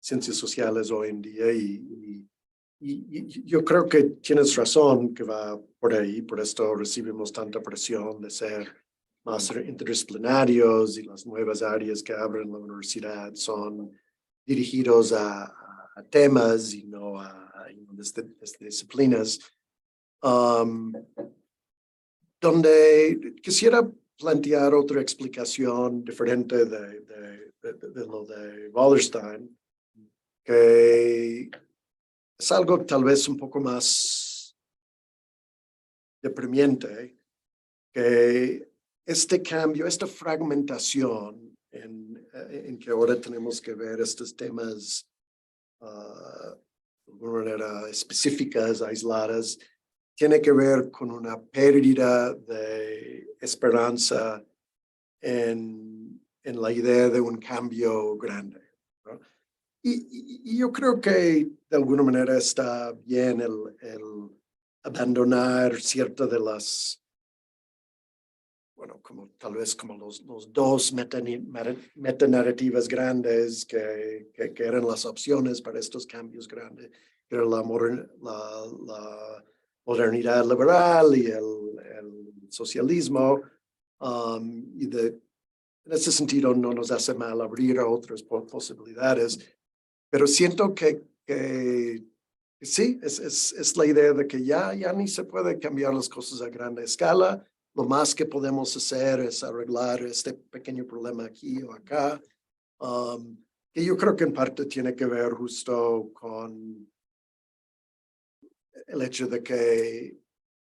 ciencias sociales hoy en día, y yo creo que tienes razón que va por ahí, por esto recibimos tanta presión de ser más interdisciplinarios, y las nuevas áreas que abren la universidad son dirigidos a temas y no a disciplinas. Donde quisiera plantear otra explicación diferente de lo de Wallerstein, que es algo tal vez un poco más deprimente, que este cambio, esta fragmentación en que ahora tenemos que ver estos temas de alguna manera específicas, aisladas, tiene que ver con una pérdida de esperanza en la idea de un cambio grande, ¿no? Y yo creo que de alguna manera está bien el abandonar ciertas de las, bueno, como tal vez como los dos metanarrativas grandes que eran las opciones para estos cambios grandes, que era la modernidad liberal y el socialismo, y en ese sentido no nos hace mal abrir a otras posibilidades, pero siento que sí, es la idea de que ya ni se puede cambiar las cosas a gran escala. Lo más que podemos hacer es arreglar este pequeño problema aquí o acá, que yo creo que en parte tiene que ver justo con el hecho de que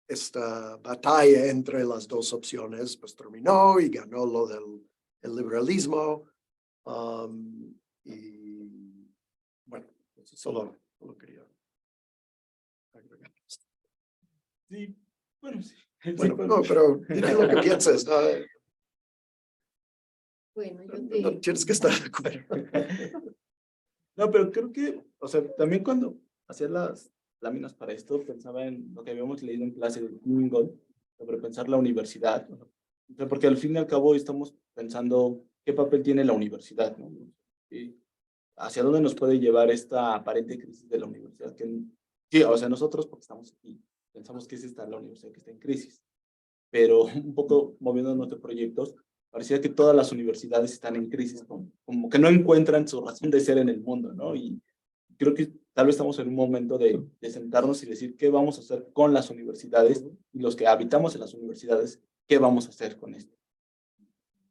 esta batalla entre las dos opciones pues terminó y ganó lo del liberalismo. Y bueno, eso solo quería agregar. Sí, bueno, sí. Bueno, no, pero dime lo que piensas, ¿no? Bueno, No tienes que estar de acuerdo. No, pero creo que, o sea, también cuando hacía las láminas para esto, pensaba en lo que habíamos leído en clase de Mingold sobre pensar la universidad, ¿no? O sea, porque al fin y al cabo estamos pensando qué papel tiene la universidad, ¿no? Y hacia dónde nos puede llevar esta aparente crisis de la universidad. Sí, o sea, nosotros porque estamos aquí, pensamos que es esta la universidad que está en crisis, pero un poco moviendo nuestros proyectos, parecía que todas las universidades están en crisis, como que no encuentran su razón de ser en el mundo, ¿no? Y creo que tal vez estamos en un momento de sentarnos y decir qué vamos a hacer con las universidades, y los que habitamos en las universidades, qué vamos a hacer con esto.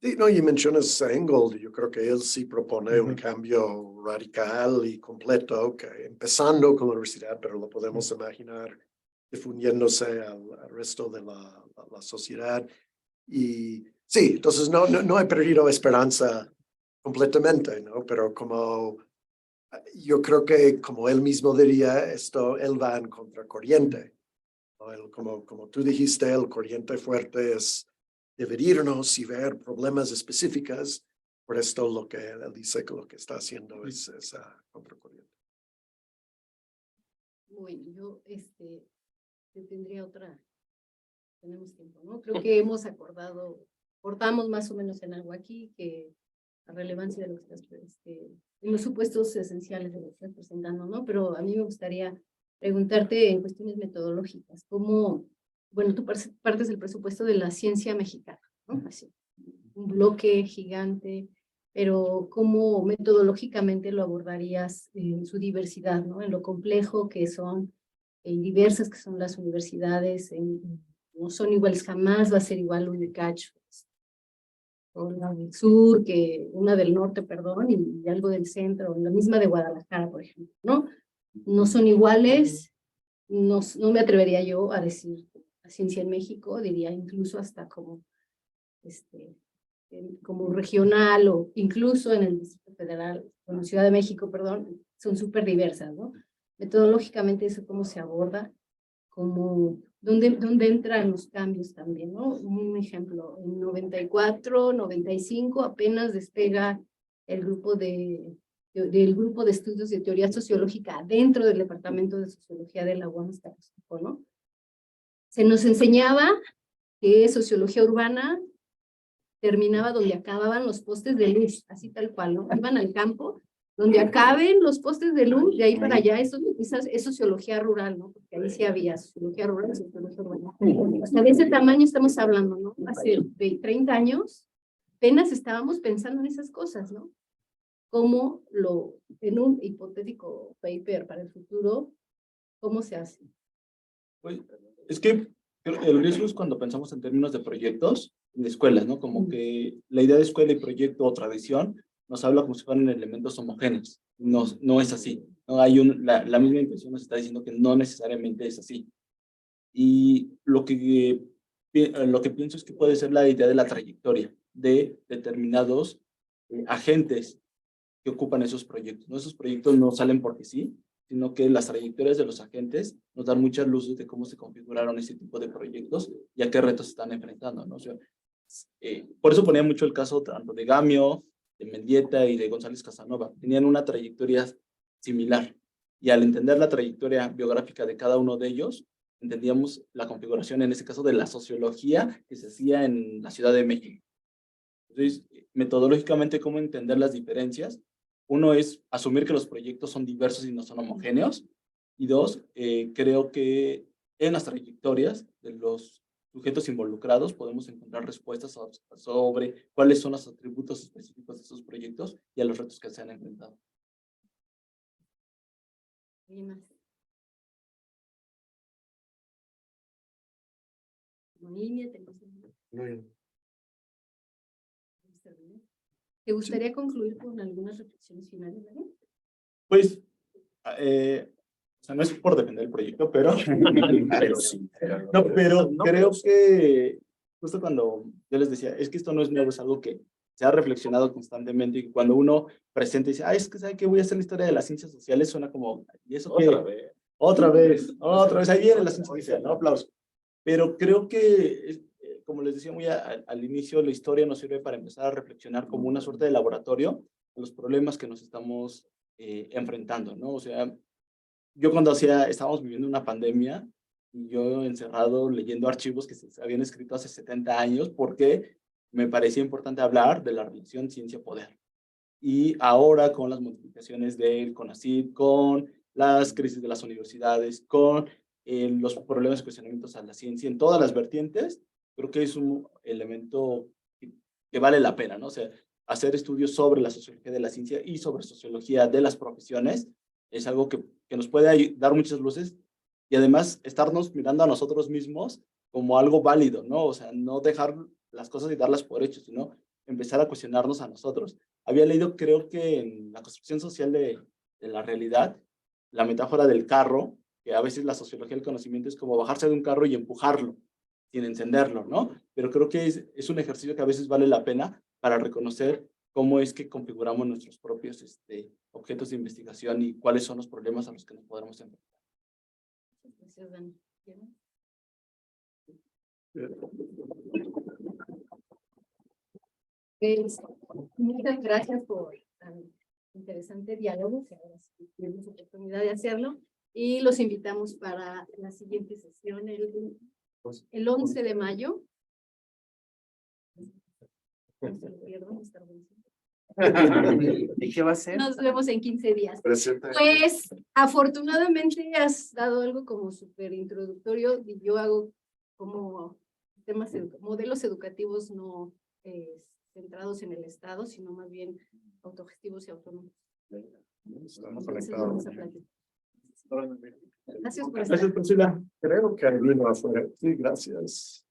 Sí, no, y mencionas a Ingold, yo creo que él sí propone un cambio radical y completo, que empezando con la universidad, pero lo podemos imaginar difundiéndose al resto de la sociedad. Y sí, entonces no he perdido esperanza completamente, ¿no? Pero como yo creo que, como él mismo diría, él va en contracorriente, ¿no? Como tú dijiste, el corriente fuerte es dividirnos y ver problemas específicas. Por esto lo que él dice que lo que está haciendo es contracorriente. Bueno, yo tendría otra, tenemos tiempo, ¿no? Creo que hemos cortamos más o menos en algo aquí, que la relevancia de lo que estás, en los supuestos esenciales de lo que estás presentando, ¿no? Pero a mí me gustaría preguntarte en cuestiones metodológicas, cómo, bueno, tú partes del presupuesto de la ciencia mexicana, ¿no? Así, un bloque gigante, pero cómo metodológicamente lo abordarías en su diversidad, ¿no? En lo complejo que son, diversas que son las universidades, no son iguales, jamás va a ser igual UNICACH, o la del sur, que una del norte, perdón, y algo del centro, la misma de Guadalajara, por ejemplo, ¿no? No son iguales, no me atrevería yo a decir la ciencia en México, diría incluso hasta como, como regional o incluso en el Distrito Federal, o en Ciudad de México, perdón, son súper diversas, ¿no? Metodológicamente eso cómo se aborda, como dónde entran los cambios también, ¿no? Un ejemplo, en 94, 95 apenas despega el grupo del grupo de estudios de teoría sociológica dentro del Departamento de Sociología de la UAM, ¿no? Se nos enseñaba que sociología urbana terminaba donde acababan los postes de luz, así tal cual, ¿no? Iban al campo, donde acaben los postes de luz, de ahí para allá, eso es sociología rural, ¿no? Porque ahí sí había sociología rural y sociología urbana. O sea, de ese tamaño estamos hablando, ¿no? Hace 30 años, apenas estábamos pensando en esas cosas, ¿no? Cómo en un hipotético paper para el futuro, ¿cómo se hace? Pues, es que el riesgo es cuando pensamos en términos de proyectos de escuelas, ¿no? Como que la idea de escuela y proyecto o tradición nos habla como si fueran elementos homogéneos. No es así. No hay la misma impresión nos está diciendo que no necesariamente es así. Y lo que pienso es que puede ser la idea de la trayectoria de determinados agentes que ocupan esos proyectos, ¿no? Esos proyectos no salen porque sí, sino que las trayectorias de los agentes nos dan muchas luces de cómo se configuraron ese tipo de proyectos y a qué retos se están enfrentando, ¿no? O sea, por eso ponía mucho el caso tanto de Gamio, de Mendieta y de González Casanova. Tenían una trayectoria similar y al entender la trayectoria biográfica de cada uno de ellos, entendíamos la configuración, en este caso, de la sociología que se hacía en la Ciudad de México. Entonces, metodológicamente, ¿cómo entender las diferencias? Uno es asumir que los proyectos son diversos y no son homogéneos. Y dos, creo que en las trayectorias de los sujetos involucrados podemos encontrar respuestas sobre cuáles son los atributos específicos de esos proyectos y a los retos que se han enfrentado. ¿Alguien más? Línea, ¿te gustaría concluir con algunas reflexiones finales, Daniel? Pues, o sea, no es por defender el proyecto, pero, pero creo que justo cuando yo les decía, es que esto no es nuevo, es algo que se ha reflexionado constantemente y cuando uno presenta y dice, es que ¿sabe qué? Voy a hacer la historia de las ciencias sociales, suena como, ¿y eso qué? Otra vez, ahí viene la ciencia social, ¿no? Aplausos. Pero creo que, como les decía muy al inicio, la historia nos sirve para empezar a reflexionar como una suerte de laboratorio de los problemas que nos estamos enfrentando, ¿no? O sea, yo cuando estábamos viviendo una pandemia y yo encerrado leyendo archivos que se habían escrito hace 70 años porque me parecía importante hablar de la relación ciencia-poder. Y ahora con las modificaciones del CONACYT, con las crisis de las universidades, con los problemas y cuestionamientos a la ciencia en todas las vertientes, creo que es un elemento que vale la pena, ¿no? O sea, hacer estudios sobre la sociología de la ciencia y sobre sociología de las profesiones es algo que nos puede dar muchas luces y además estarnos mirando a nosotros mismos como algo válido, ¿no? O sea, no dejar las cosas y darlas por hecho, sino empezar a cuestionarnos a nosotros. Había leído, creo que en la construcción social de la realidad, la metáfora del carro, que a veces la sociología del conocimiento es como bajarse de un carro y empujarlo, sin encenderlo, ¿no? Pero creo que es un ejercicio que a veces vale la pena para reconocer cómo es que configuramos nuestros propios objetos de investigación y cuáles son los problemas a los que nos podremos enfrentar. Gracias, Dani. Muchas gracias por tan interesante diálogo, que ahora sí tuvimos oportunidad de hacerlo, y los invitamos para la siguiente sesión el 11 de mayo. No se lo pierdan, está buenísimo. ¿Y qué va a ser? Nos vemos en 15 días. Presenta. Pues afortunadamente has dado algo como súper introductorio y yo hago como modelos educativos no centrados en el Estado, sino más bien autogestivos y autónomos. Estamos Entonces, conectados. vamos a platicar. Gracias por Gracias, estar. Priscila. Creo que vino afuera. Sí, gracias.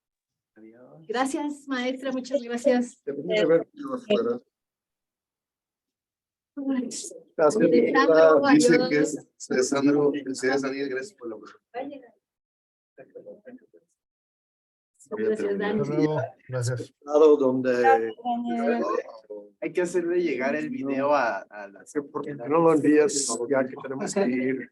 Gracias, maestra, muchas gracias. Debería haber venido afuera. Gracias. Alejandro, Dice adiós. que es César Daniel, gracias por la oportunidad. Gracias, Dani. Gracias. Donde Hay que hacerle llegar el video a las. porque no lo envías ya que tenemos que ir.